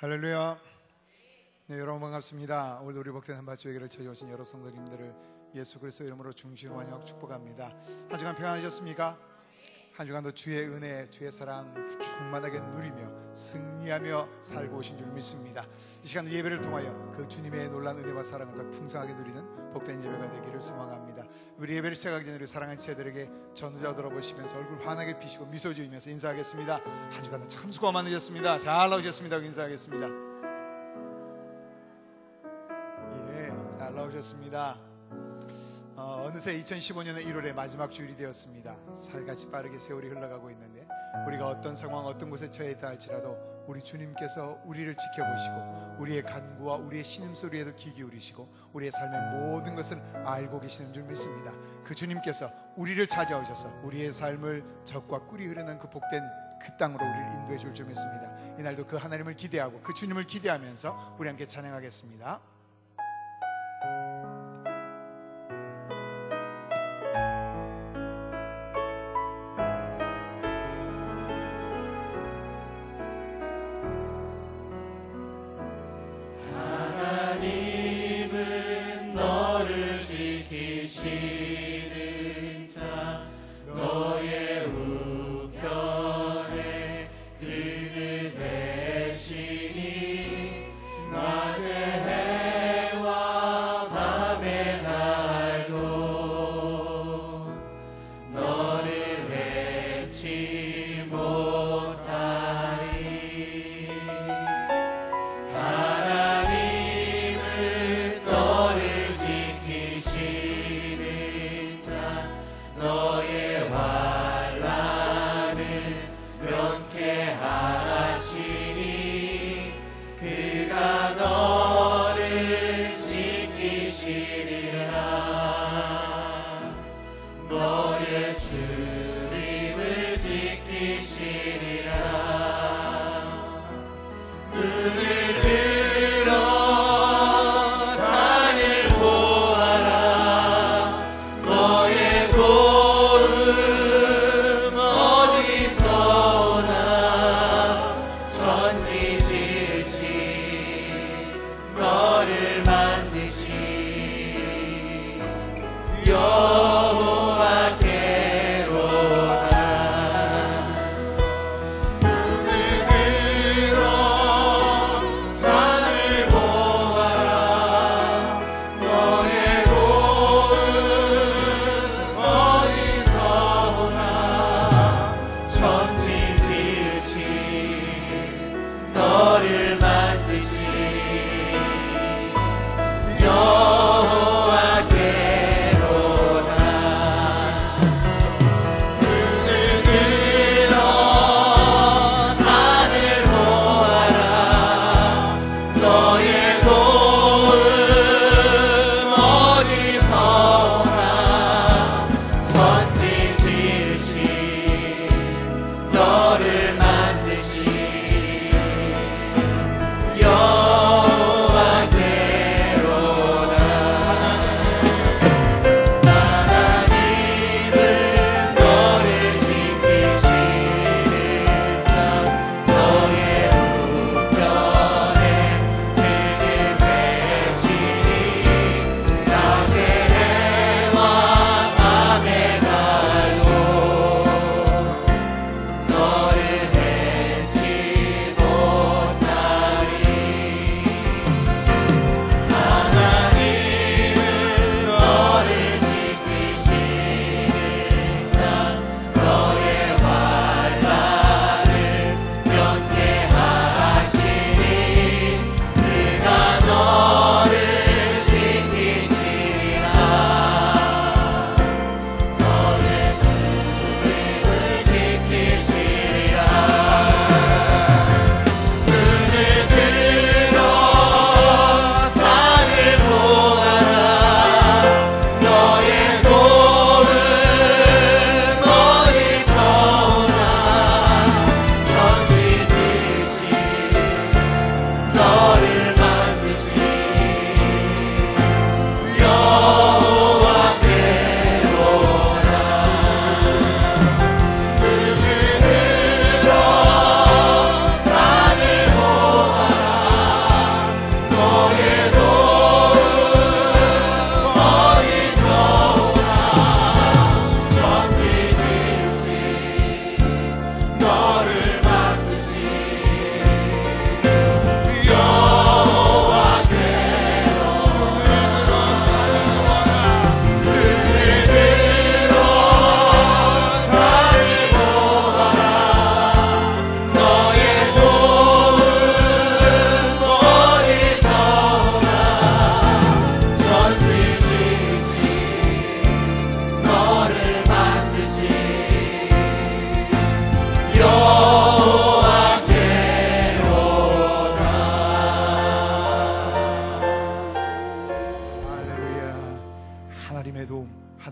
할렐루야. 네, 여러분 반갑습니다. 오늘 우리 복된 한밭주에게를 찾아오신 여러 성도님들을 예수 그리스도 이름으로 중심으로 환영하고 축복합니다. 한 주간 평안하셨습니까? 한 주간도 주의 은혜, 주의 사랑 충만하게 누리며 승리하며 살고 오신 줄 믿습니다. 이 시간 예배를 통하여 그 주님의 놀라운 은혜와 사랑을 더 풍성하게 누리는 복된 예배가 되기를 소망합니다. 우리 예배를 시작하기 전에 우리 사랑하는 지체들에게 전우자 들어보시면서 얼굴 환하게 피시고 미소 지으면서 인사하겠습니다. 한 주간도 참 수고 많으셨습니다. 잘 나오셨습니다. 인사하겠습니다. 예, 잘 나오셨습니다. 어느새 2015년의 1월의 마지막 주일이 되었습니다. 살같이 빠르게 세월이 흘러가고 있는데 우리가 어떤 상황, 어떤 곳에 처해 있다 할지라도 우리 주님께서 우리를 지켜보시고 우리의 간구와 우리의 신음소리에도 귀 기울이시고 우리의 삶의 모든 것을 알고 계시는 줄 믿습니다. 그 주님께서 우리를 찾아오셔서 우리의 삶을 젖과 꿀이 흐르는 그 복된 그 땅으로 우리를 인도해 줄 줄 믿습니다. 이날도 그 하나님을 기대하고 그 주님을 기대하면서 우리 함께 찬양하겠습니다. 낮에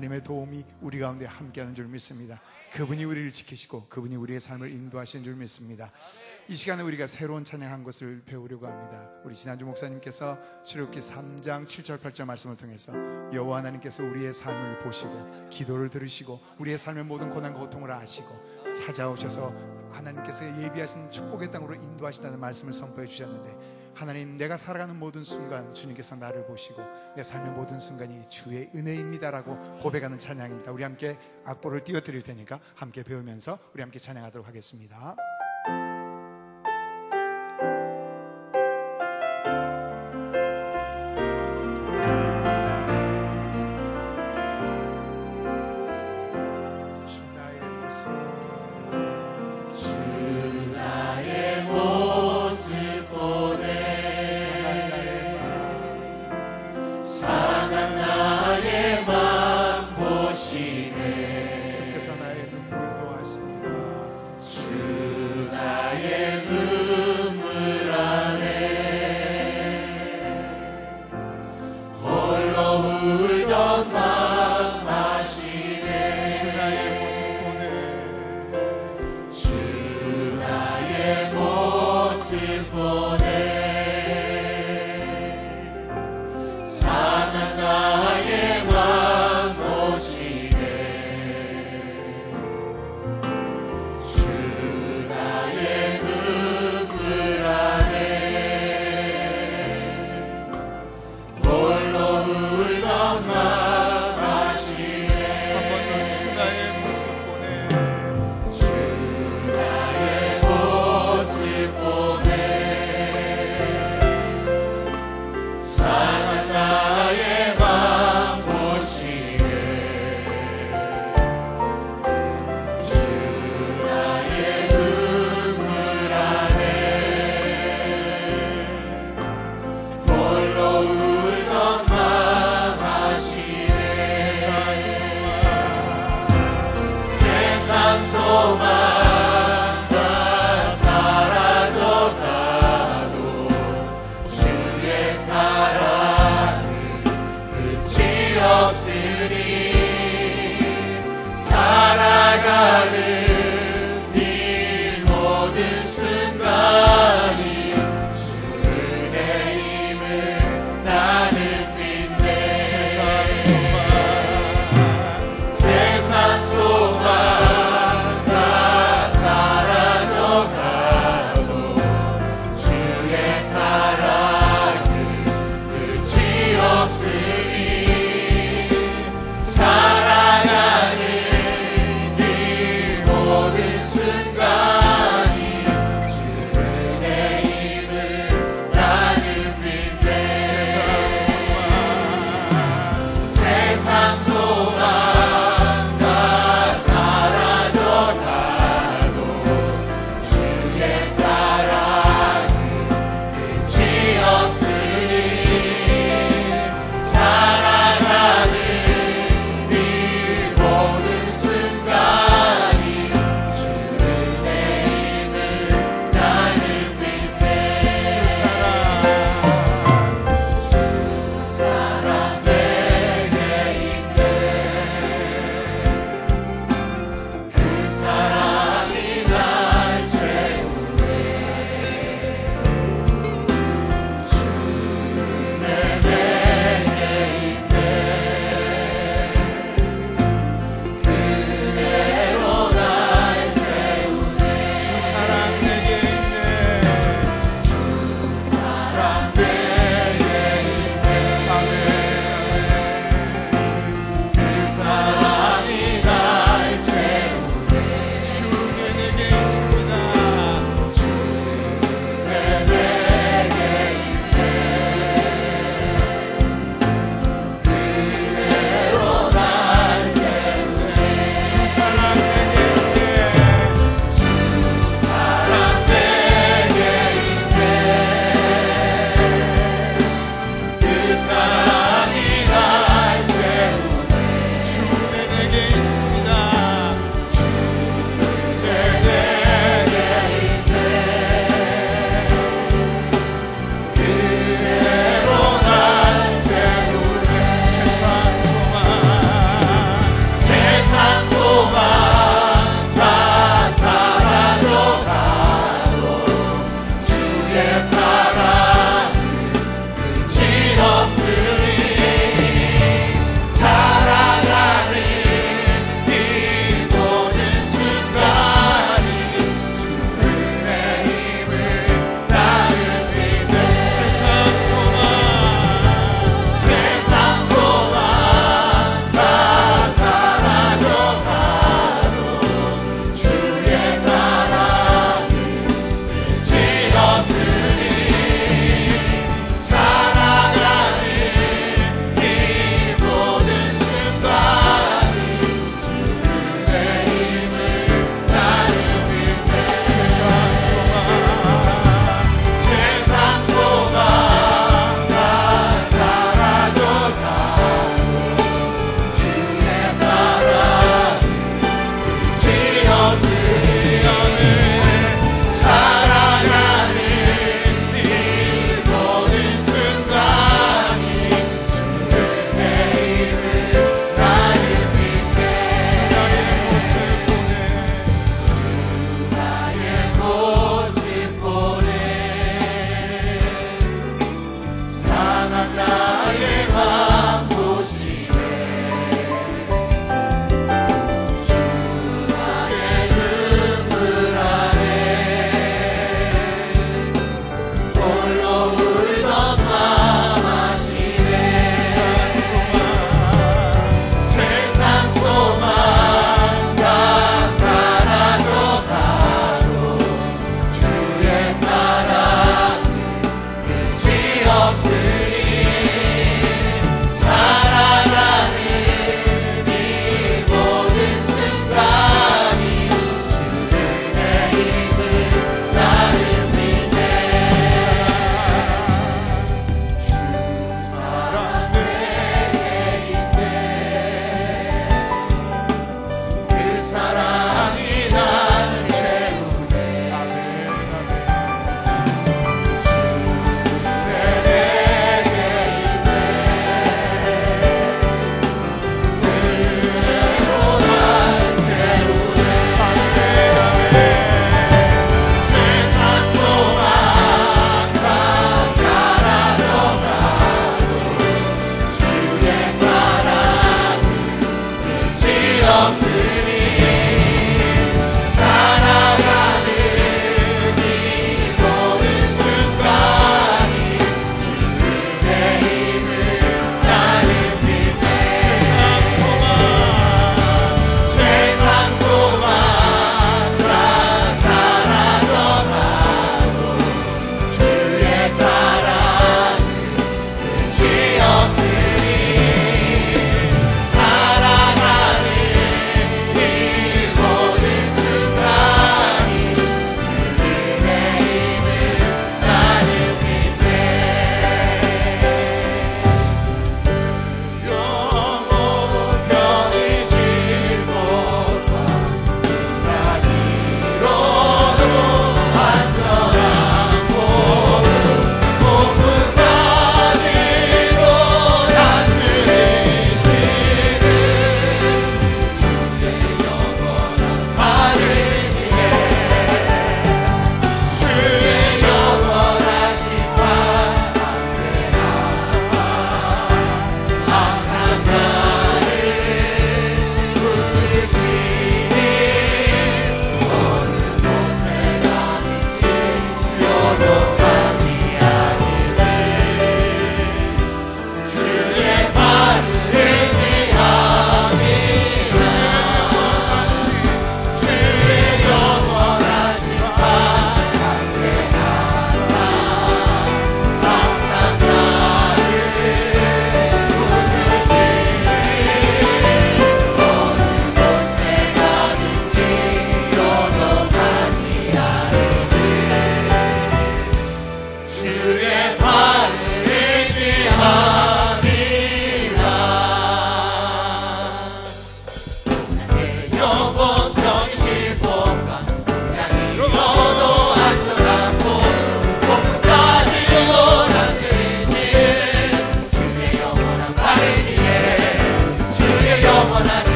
하나님의 도움이 우리 가운데 함께하는 줄 믿습니다. 그분이 우리를 지키시고 그분이 우리의 삶을 인도하시는 줄 믿습니다. 이 시간에 우리가 새로운 찬양한 것을 배우려고 합니다. 우리 지난주 목사님께서 출애굽기 3장 7절 8절 말씀을 통해서 여호와 하나님께서 우리의 삶을 보시고 기도를 들으시고 우리의 삶의 모든 고난과 고통을 아시고 찾아오셔서 하나님께서 예비하신 축복의 땅으로 인도하신다는 말씀을 선포해 주셨는데, 하나님, 내가 살아가는 모든 순간 주님께서 나를 보시고 내 삶의 모든 순간이 주의 은혜입니다라고 고백하는 찬양입니다. 우리 함께 악보를 띄워드릴 테니까 함께 배우면서 우리 함께 찬양하도록 하겠습니다. 주께서 나의 눈물도 아십니다.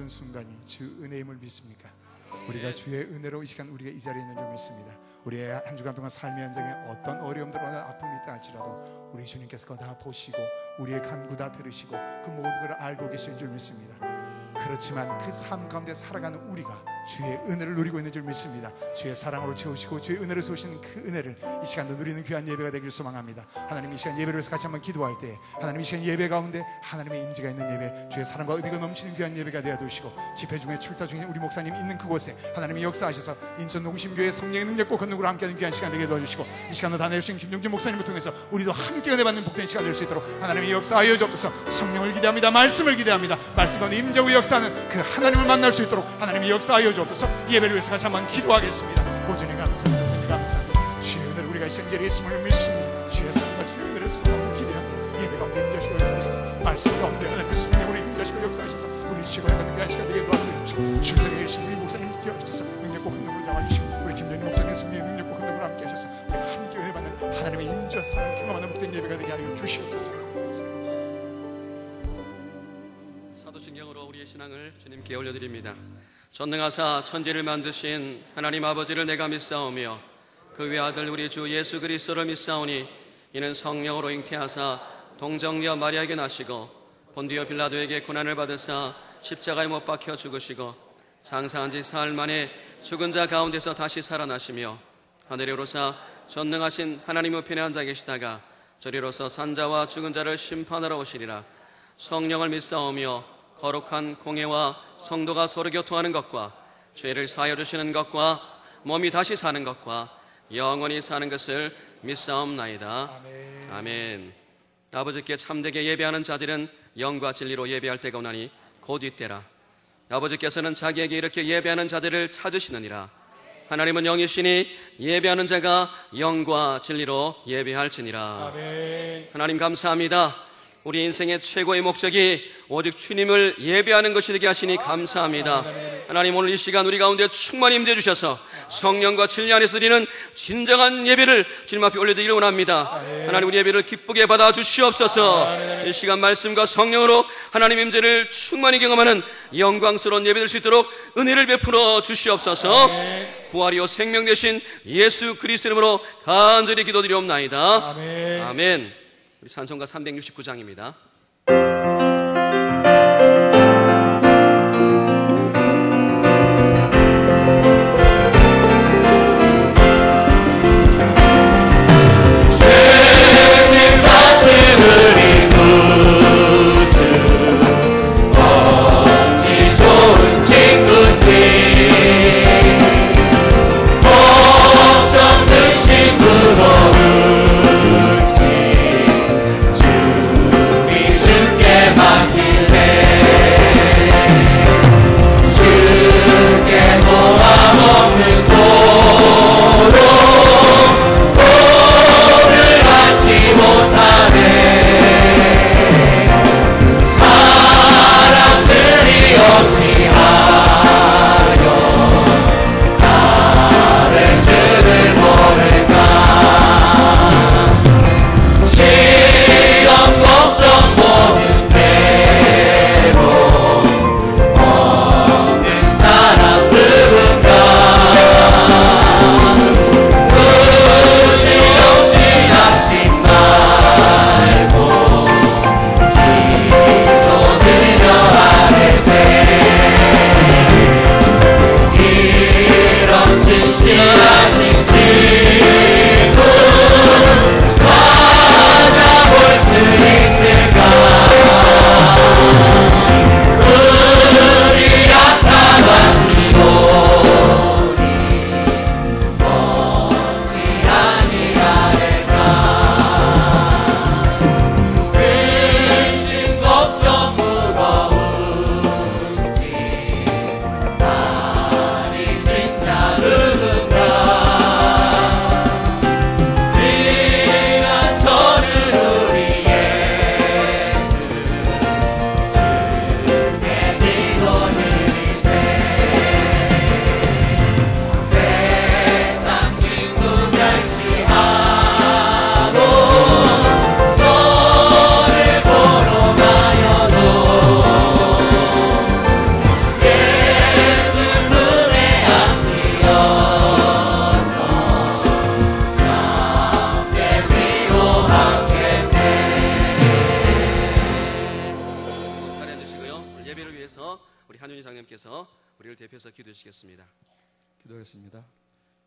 모든 순간이 주 은혜임을 믿습니까? 우리가 주의 은혜로 이 시간 우리가 이 자리에 있는 줄 믿습니다. 우리의 한 주간 동안 삶의 현장에 어떤 어려움들, 어떤 아픔이 있다 할지라도 우리 주님께서 그거 다 보시고 우리의 간구 다 들으시고 그 모든 걸 알고 계신 줄 믿습니다. 그렇지만 그 삶 가운데 살아가는 우리가 주의 은혜를 누리고 있는 줄 믿습니다. 주의 사랑으로 채우시고 주의 은혜를 쏘시는 그 은혜를 이 시간도 누리는 귀한 예배가 되길 소망합니다. 하나님, 이 시간 예배를 위해서 같이 한번 기도할 때 하나님, 이 시간 예배 가운데 하나님의 임재가 있는 예배, 주의 사랑과 은혜가 넘치는 귀한 예배가 되어 주시고, 집회 중에 출타 중에 우리 목사님 있는 그곳에 하나님이 역사하셔서 인천 농심교회 성령의 능력과 권능으로 함께하는 귀한 시간 되게 도와주시고, 이 시간도 다 내주신 김종진 목사님을 통해서 우리도 함께 은혜받는 복된 시간 될 수 있도록 하나님이 역사하여 주옵소서. 성령을 기대합니다. 말씀을 기대합니다. 말씀 가운데 임재고 역사하는 그 하나님을 만날 수 있도록 하나님이 역사하여 주옵소서. 예배를 위해서 같이 한번 기도하겠습니다. 고전히 감사합니다. 고전히 감사합니다. 주의 은혜를 우리가 이 시간에 있음을 믿습니다. 주의 사랑과 주의 은혜를 한번 기대합니다. 예배 가운데 임재하시고 역사하셔서, 말씀 가운데 하나님의 성령으로 임재하시고 역사하셔서 우리 지구에 그 시간 되게 도와주시고, 출전에 계신 우리 목사님 기억하셔서 능력과 권능으로 잡아주시고, 우리 김전희 목사님 승리의 능력과 권능으로 함께 하셔서 우리가 함께 은혜받는 하나님의 임재 사랑을 경험하는 복된 예배가 되게 하여 주시옵소서. 사도신경으로 우리의 신앙을 주님께 올려드립니다. 전능하사 천지를 만드신 하나님 아버지를 내가 믿사오며 그 외아들 우리 주 예수 그리스도를 믿사오니 이는 성령으로 잉태하사 동정녀 마리아에게 나시고 본디오 빌라도에게 고난을 받으사 십자가에 못 박혀 죽으시고 장사한 지 사흘 만에 죽은 자 가운데서 다시 살아나시며 하늘에 오르사 전능하신 하나님 우편에 앉아 계시다가 저리로서 산자와 죽은 자를 심판하러 오시리라. 성령을 믿사오며 거룩한 공회와 성도가 서로 교통하는 것과 죄를 사하여 주시는 것과 몸이 다시 사는 것과 영원히 사는 것을 믿사옵나이다. 아멘. 아멘. 아버지께 참되게 예배하는 자들은 영과 진리로 예배할 때가 오나니 곧 이때라. 아버지께서는 자기에게 이렇게 예배하는 자들을 찾으시느니라. 하나님은 영이시니 예배하는 자가 영과 진리로 예배할지니라. 아멘. 하나님 감사합니다. 우리 인생의 최고의 목적이 오직 주님을 예배하는 것이 되게 하시니 감사합니다. 하나님, 오늘 이 시간 우리 가운데 충만히 임재 주셔서 성령과 진리 안에서 드리는 진정한 예배를 주님 앞에 올려드리길 원합니다. 하나님, 우리 예배를 기쁘게 받아 주시옵소서. 이 시간 말씀과 성령으로 하나님 임재를 충만히 경험하는 영광스러운 예배 될 수 있도록 은혜를 베풀어 주시옵소서. 부활이요 생명 되신 예수 그리스도 이름으로 간절히 기도드리옵나이다. 아멘. 아멘. 우리 찬송가 369장입니다. 우리 기도해 주시겠습니다. 기도하겠습니다.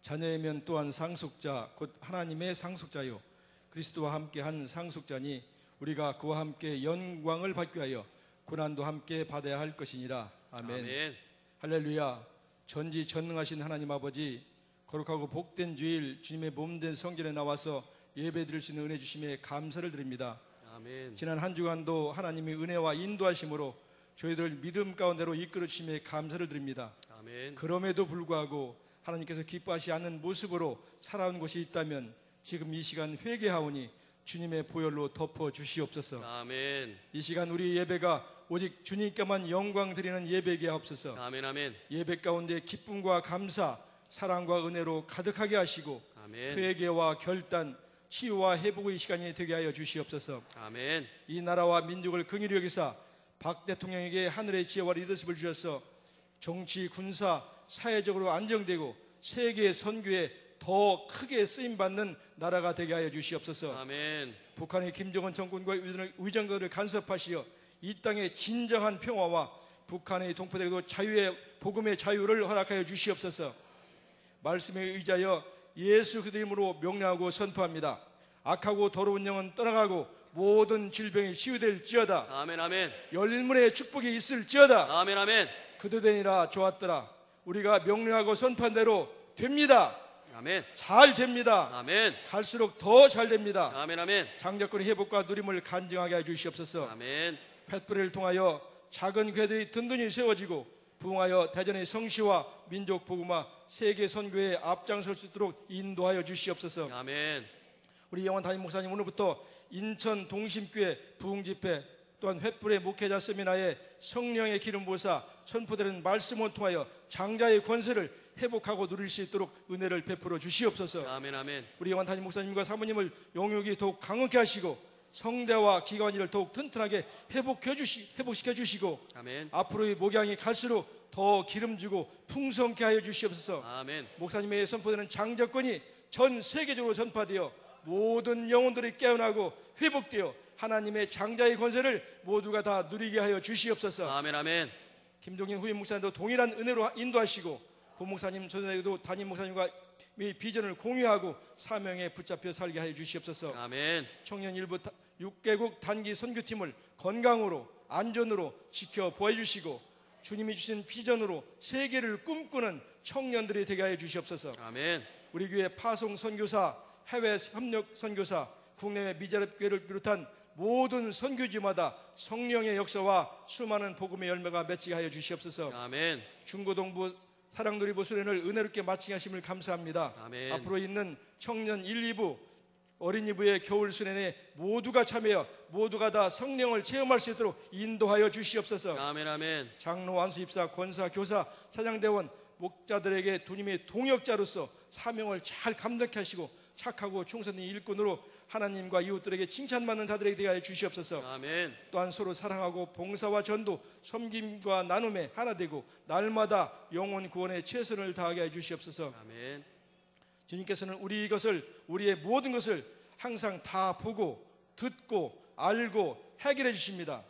자녀이면 또한 상속자 곧 하나님의 상속자요 그리스도와 함께한 상속자니 우리가 그와 함께 영광을 받기 위하여 고난도 함께 받아야 할 것이니라. 아멘. 아멘. 할렐루야. 전지전능하신 하나님 아버지, 거룩하고 복된 주일 주님의 몸된 성전에 나와서 예배드릴 수 있는 은혜 주심에 감사를 드립니다. 아멘. 지난 한 주간도 하나님의 은혜와 인도하심으로 저희들을 믿음 가운데로 이끌어 주심에 감사를 드립니다. 아멘. 그럼에도 불구하고 하나님께서 기뻐하시지 않는 모습으로 살아온 것이 있다면 지금 이 시간 회개하오니 주님의 보혈로 덮어 주시옵소서. 아멘. 이 시간 우리 예배가 오직 주님께만 영광 드리는 예배게 하옵소서. 아멘. 아멘. 예배 가운데 기쁨과 감사, 사랑과 은혜로 가득하게 하시고 아멘. 회개와 결단, 치유와 회복의 시간이 되게 하여 주시옵소서. 아멘. 이 나라와 민족을 긍휼히 여기사 박 대통령에게 하늘의 지혜와 리더십을 주셔서 정치, 군사, 사회적으로 안정되고 세계 선교에 더 크게 쓰임받는 나라가 되게 하여 주시옵소서. 아멘. 북한의 김정은 정권과 의정들을 간섭하시어 이 땅의 진정한 평화와 북한의 동포들에게도 자유의 복음의 자유를 허락하여 주시옵소서. 말씀에 의지하여 예수 그리스도 이름으로 명령하고 선포합니다. 악하고 더러운 영은 떠나가고 모든 질병이 치유될지어다. 아멘. 아멘. 열린 문에 축복이 있을지어다. 아멘. 아멘. 그도되니라. 좋았더라. 우리가 명령하고 선포한 대로 됩니다. 아멘. 잘 됩니다. 아멘. 갈수록 더 잘 됩니다. 아멘. 아멘. 장자권의 회복과 누림을 간증하게 해 주시옵소서. 아멘. 펫불을 통하여 작은 교회들이 든든히 세워지고 부흥하여 대전의 성시와 민족 복음화 세계 선교에 앞장설 수 있도록 인도하여 주시옵소서. 아멘. 우리 영원 담임 목사님 오늘부터 인천 동심교회 부흥 집회 또한 횃불의 목회자 세미나에 성령의 기름 부으사 선포되는 말씀을 통하여 장자의 권세를 회복하고 누릴 수 있도록 은혜를 베풀어 주시옵소서. 아멘. 아멘. 우리 영원 담임 목사님과 사모님을 영육이 더욱 강하게 하시고 성대와 기관지를 더욱 튼튼하게 회복시켜 주시고 아멘. 앞으로의 목양이 갈수록 더 기름지고 풍성케 하여 주시옵소서. 아멘. 목사님의 선포되는 장자권이 전 세계적으로 전파되어 모든 영혼들이 깨어나고 회복되어 하나님의 장자의 권세를 모두가 다 누리게 하여 주시옵소서. 아멘. 아멘. 김종인 후임 목사님도 동일한 은혜로 인도하시고 부목사님 전에도 담임 목사님과 이 비전을 공유하고 사명에 붙잡혀 살게 하여 주시옵소서. 아멘. 청년 일부 6개국 단기 선교팀을 건강으로 안전으로 지켜 보호해주시고 주님이 주신 비전으로 세계를 꿈꾸는 청년들이 되게 하여 주시옵소서. 아멘. 우리 교회 파송 선교사, 해외 협력 선교사, 국내외 미자립 교회를 비롯한 모든 선교지마다 성령의 역사와 수많은 복음의 열매가 맺히게 하여 주시옵소서. 아멘. 중고동부 사랑놀이부 수련을 은혜롭게 마치게 하심을 감사합니다. 아멘. 앞으로 있는 청년 1, 2부 어린이부의 겨울 수련에 모두가 참여하여 모두가 다 성령을 체험할 수 있도록 인도하여 주시옵소서. 아멘. 아멘. 장로, 완수, 입사, 권사, 교사, 차장대원, 목자들에게 주님의 동역자로서 사명을 잘 감당케 하시고 착하고 충성된 일꾼으로 하나님과 이웃들에게 칭찬받는 자들에게 되게 하여 주시옵소서. 아멘. 또한 서로 사랑하고 봉사와 전도, 섬김과 나눔에 하나 되고 날마다 영혼 구원에 최선을 다하게 해 주시옵소서. 아멘. 주님께서는 우리의 모든 것을 항상 다 보고 듣고 알고 해결해 주십니다.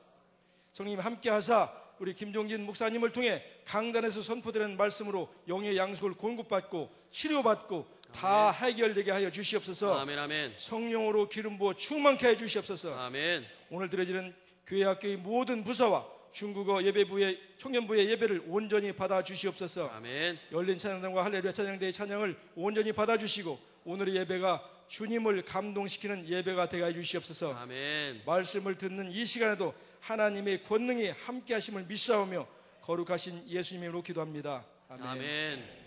성령님 함께 하사 우리 김종진 목사님을 통해 강단에서 선포되는 말씀으로 영의 양식을 공급받고 치료받고 다 해결되게 하여 주시옵소서. 아멘. 아멘. 성령으로 기름 부어 충만케 해 주시옵소서. 아멘. 오늘 드려지는 교회 학교의 모든 부서와 중국어 예배부의 청년부의 예배를 온전히 받아 주시옵소서. 아멘. 열린 찬양단과 할렐루야 찬양대의 찬양을 온전히 받아 주시고 오늘의 예배가 주님을 감동시키는 예배가 되게 해 주시옵소서. 아멘. 말씀을 듣는 이 시간에도 하나님의 권능이 함께 하심을 믿사오며 거룩하신 예수님의 이름으로 기도합니다. 아멘. 아멘.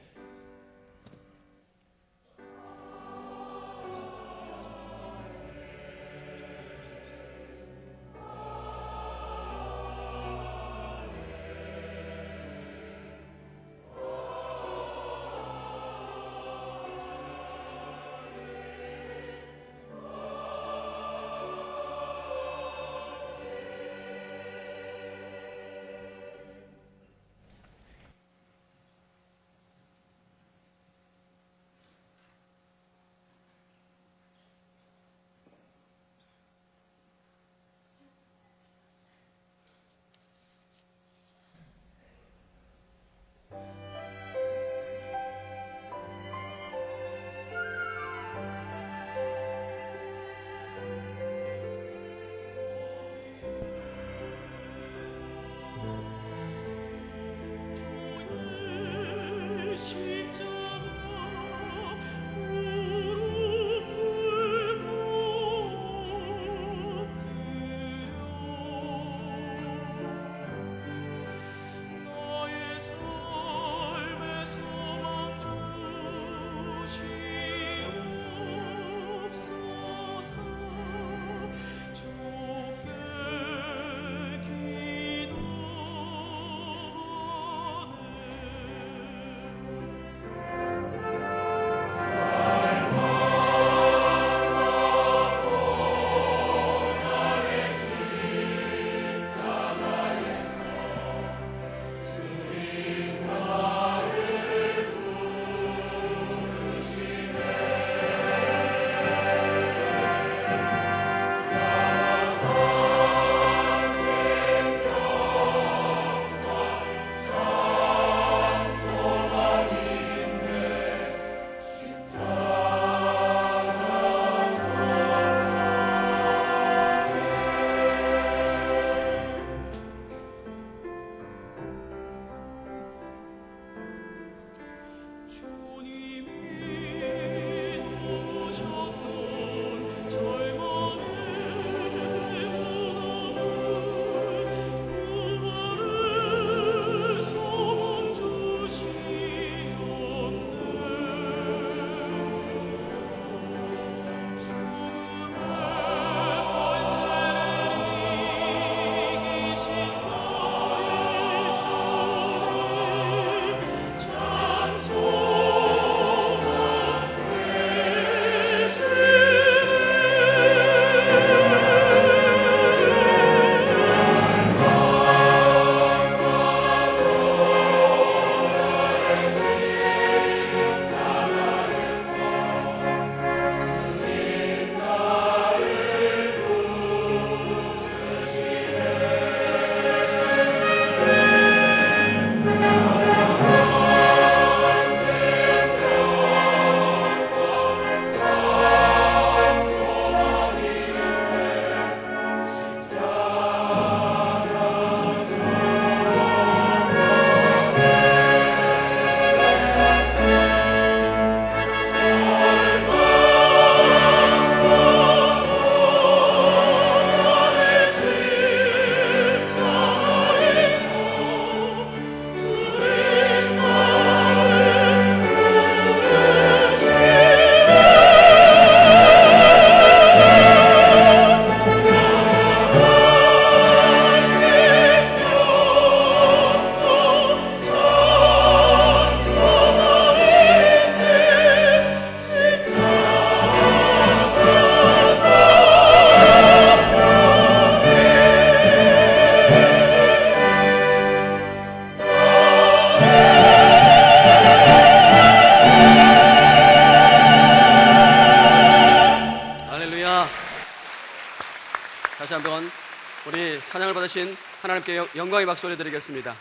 전능하신 하나님께 영광의 박수 올려드리겠습니다.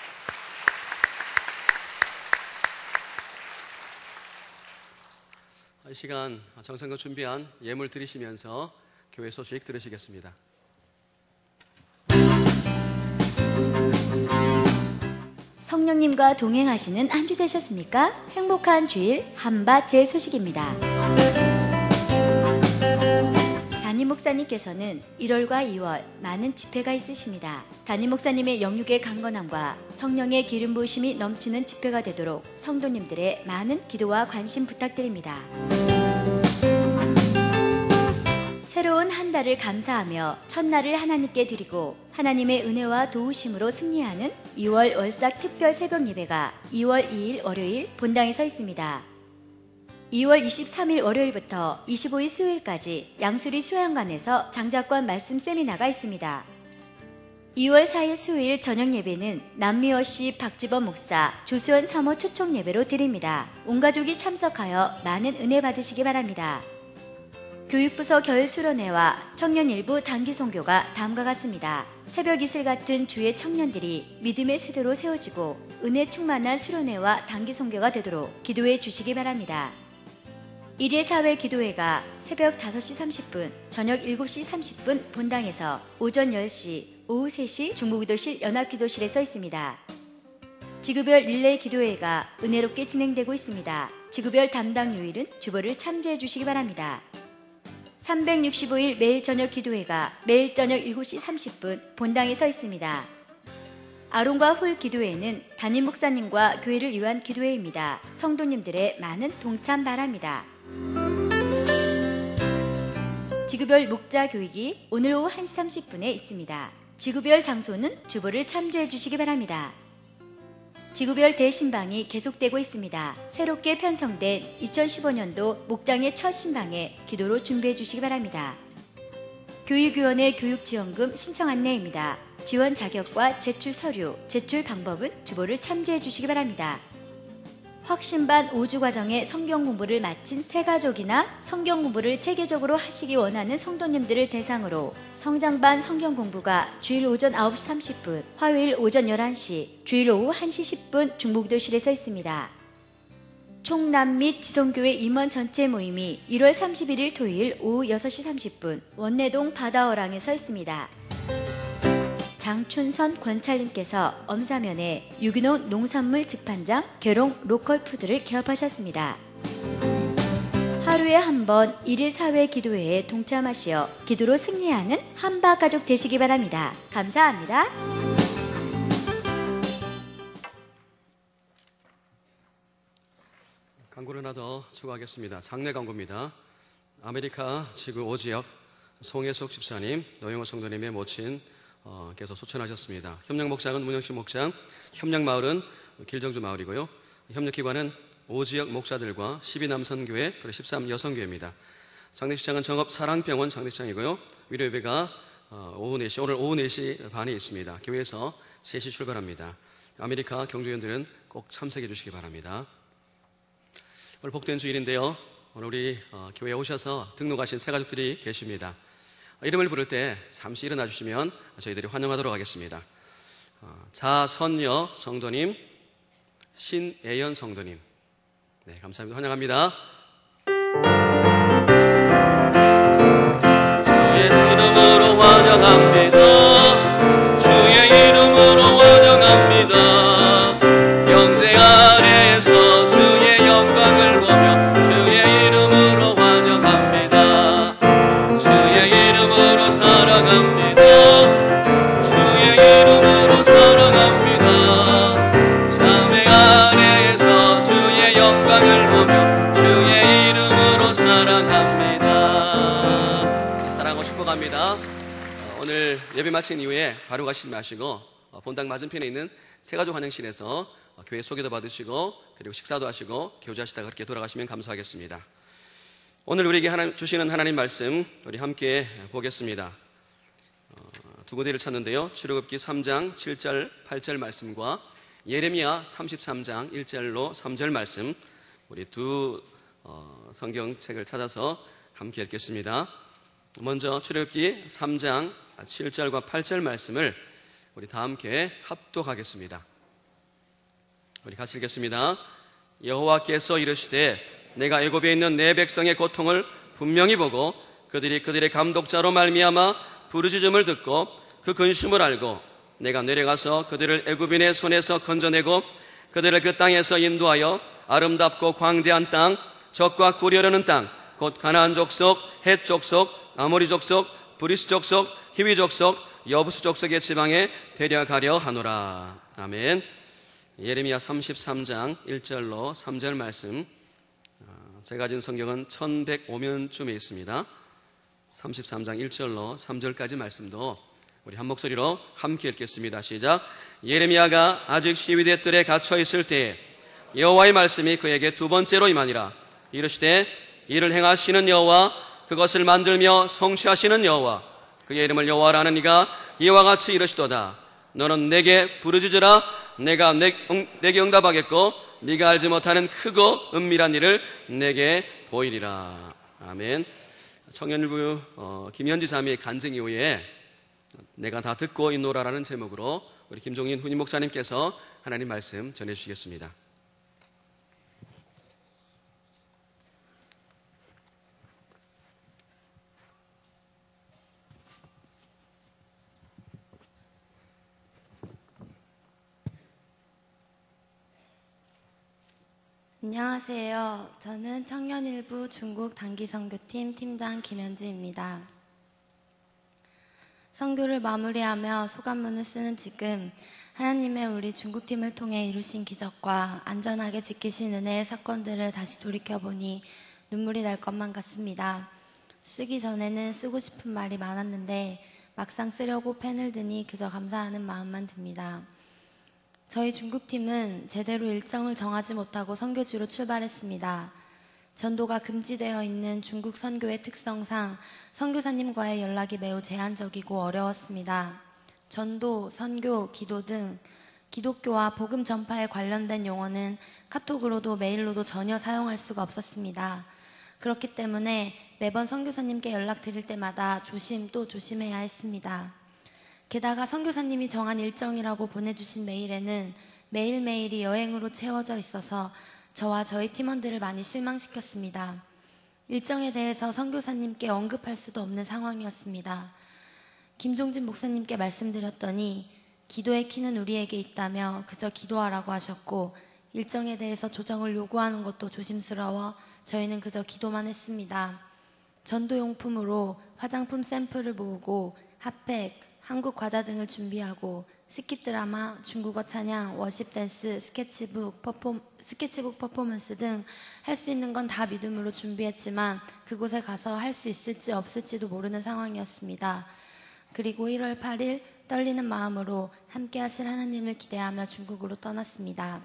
이 시간 정성껏 준비한 예물 드리시면서 교회 소식 들으시겠습니다. 성령님과 동행하시는 한 주 되셨습니까? 행복한 주일 한밭 제 소식입니다. 담임 목사님께서는 1월과 2월 많은 집회가 있으십니다. 담임 목사님의 영육의 강건함과 성령의 기름 부으심이 넘치는 집회가 되도록 성도님들의 많은 기도와 관심 부탁드립니다. 새로운 한 달을 감사하며 첫날을 하나님께 드리고 하나님의 은혜와 도우심으로 승리하는 2월 월삭 특별 새벽 예배가 2월 2일 월요일 본당에 서 있습니다. 2월 23일 월요일부터 25일 수요일까지 양수리 수양관에서 장작관 말씀 세미나가 있습니다. 2월 4일 수요일 저녁 예배는 남미워시 박지범 목사 조수원 사모 초청 예배로 드립니다. 온 가족이 참석하여 많은 은혜 받으시기 바랍니다. 교육부서 겨울 수련회와 청년일부 단기 선교가 다음과 같습니다. 새벽 이슬 같은 주의 청년들이 믿음의 세대로 세워지고 은혜 충만한 수련회와 단기 선교가 되도록 기도해 주시기 바랍니다. 1회 사회 기도회가 새벽 5시 30분, 저녁 7시 30분 본당에서 오전 10시, 오후 3시 중부기도실 연합기도실에 서 있습니다. 지구별 릴레이 기도회가 은혜롭게 진행되고 있습니다. 지구별 담당 요일은 주보를 참조해 주시기 바랍니다. 365일 매일 저녁 기도회가 매일 저녁 7시 30분 본당에 서 있습니다. 아론과 홀 기도회는 담임 목사님과 교회를 위한 기도회입니다. 성도님들의 많은 동참 바랍니다. 지구별 목자 교육이 오늘 오후 1시 30분에 있습니다. 지구별 장소는 주보를 참조해 주시기 바랍니다. 지구별 대신방이 계속되고 있습니다. 새롭게 편성된 2015년도 목장의 첫 신방에 기도로 준비해 주시기 바랍니다. 교육위원회 교육지원금 신청 안내입니다. 지원 자격과 제출 서류, 제출 방법은 주보를 참조해 주시기 바랍니다. 확신반 5주 과정의 성경 공부를 마친 새가족이나 성경 공부를 체계적으로 하시기 원하는 성도님들을 대상으로 성장반 성경 공부가 주일 오전 9시 30분, 화요일 오전 11시, 주일 오후 1시 10분 중부기도실에서 있습니다. 총남 및 지성교회 임원 전체 모임이 1월 31일 토요일 오후 6시 30분 원내동 바다어랑에서 있습니다. 장춘선 권찰님께서 엄사면에 유기농 농산물 집판장 계룡 로컬푸드를 개업하셨습니다. 하루에 한 번 1일 사회 기도회에 동참하시어 기도로 승리하는 한바 가족 되시기 바랍니다. 감사합니다. 광고를 하나 더 추가하겠습니다. 장례 광고입니다. 아메리카 지구 5지역 송혜숙 집사님, 노영호 성도님의 모친 께서 소천하셨습니다. 협력 목장은 문영식 목장, 협력 마을은 길정주 마을이고요. 협력 기관은 5지역 목사들과 12남선교회 그리고 13여성교회입니다. 장례식장은 정업 사랑병원 장례식장이고요. 위로 예배가 오후 4시, 오늘 오후 4시 반에 있습니다. 교회에서 3시 출발합니다. 아메리카 경주위원들은 꼭 참석해 주시기 바랍니다. 오늘 복된 주일인데요. 오늘 우리 교회에 오셔서 등록하신 새가족들이 계십니다. 이름을 부를 때 잠시 일어나 주시면 저희들이 환영하도록 하겠습니다. 자선여 성도님, 신애연 성도님, 네, 감사합니다. 환영합니다. 주의 이름으로 환영합니다. 주의 이름으로 환영합니다. 영생 아래에서 주의 영광을 보며 주의 이름으로 환영합니다. 주의 이름으로 사랑합니다. 주의 이름으로 사랑합니다. 자매 아래에서 주의 영광을 보며 주의 이름으로 사랑합니다. 사랑하고 축복합니다. 오늘 예배 마친 이후에 바로 가시지 마시고 본당 맞은편에 있는 새가족 환영실에서 교회 소개도 받으시고 그리고 식사도 하시고 교제하시다가 그렇게 돌아가시면 감사하겠습니다. 오늘 우리에게 주시는 하나님 말씀 우리 함께 보겠습니다. 두 군데를 찾는데요. 출애굽기 3장 7절 8절 말씀과 예레미야 33장 1절로 3절 말씀, 우리 두 성경책을 찾아서 함께 읽겠습니다. 먼저 출애굽기 3장 7절과 8절 말씀을 우리 다 함께 합독하겠습니다. 우리 같이 읽겠습니다. 여호와께서 이르시되 내가 애굽에 있는 내 백성의 고통을 분명히 보고 그들이 그들의 감독자로 말미암아 부르짖음을 듣고 그 근심을 알고 내가 내려가서 그들을 애굽인의 손에서 건져내고 그들을 그 땅에서 인도하여 아름답고 광대한 땅, 적과 꿀이 땅, 곧 가나안 족속, 헷 족속, 아모리 족속, 브리스 족속, 히위 족속, 여부수 족속의 지방에 데려가려 하노라. 아멘. 예레미야 33장 1절로 3절 말씀, 제가 가진 성경은 1105면쯤에 있습니다. 33장 1절로 3절까지 말씀도 우리 한 목소리로 함께 읽겠습니다. 시작. 예레미야가 아직 시위대 뜰에 갇혀 있을 때에 여호와의 말씀이 그에게 두 번째로 임하니라. 이르시되 이를 행하시는 여호와, 그것을 만들며 성취하시는 여호와, 그의 이름을 여호와라는 이가 이와 같이 이르시도다. 너는 내게 부르짖으라. 내가 내게 응답하겠고 네가 알지 못하는 크고 은밀한 일을 내게 보이리라. 아멘. 청년일부 김현지 자매의 간증 이후에 내가 다 듣고 있노라라는 제목으로 우리 김종인 후임 목사님께서 하나님 말씀 전해주시겠습니다. 안녕하세요. 저는 청년일부 중국 단기선교팀 팀장 김현지입니다. 선교를 마무리하며 소감문을 쓰는 지금 하나님의 우리 중국팀을 통해 이루신 기적과 안전하게 지키신 은혜의 사건들을 다시 돌이켜보니 눈물이 날 것만 같습니다. 쓰기 전에는 쓰고 싶은 말이 많았는데 막상 쓰려고 펜을 드니 그저 감사하는 마음만 듭니다. 저희 중국팀은 제대로 일정을 정하지 못하고 선교지로 출발했습니다. 전도가 금지되어 있는 중국 선교의 특성상 선교사님과의 연락이 매우 제한적이고 어려웠습니다. 전도, 선교, 기도 등 기독교와 복음 전파에 관련된 용어는 카톡으로도 메일로도 전혀 사용할 수가 없었습니다. 그렇기 때문에 매번 선교사님께 연락드릴 때마다 조심 또 조심해야 했습니다. 게다가 선교사님이 정한 일정이라고 보내주신 메일에는 매일매일이 여행으로 채워져 있어서 저와 저희 팀원들을 많이 실망시켰습니다. 일정에 대해서 선교사님께 언급할 수도 없는 상황이었습니다. 김종진 목사님께 말씀드렸더니 기도의 키는 우리에게 있다며 그저 기도하라고 하셨고 일정에 대해서 조정을 요구하는 것도 조심스러워 저희는 그저 기도만 했습니다. 전도용품으로 화장품 샘플을 모으고 핫팩, 한국 과자 등을 준비하고 스킷 드라마, 중국어 찬양, 워십 댄스, 스케치북 퍼포먼스 등 할 수 있는 건 다 믿음으로 준비했지만 그곳에 가서 할 수 있을지 없을지도 모르는 상황이었습니다. 그리고 1월 8일 떨리는 마음으로 함께 하실 하나님을 기대하며 중국으로 떠났습니다.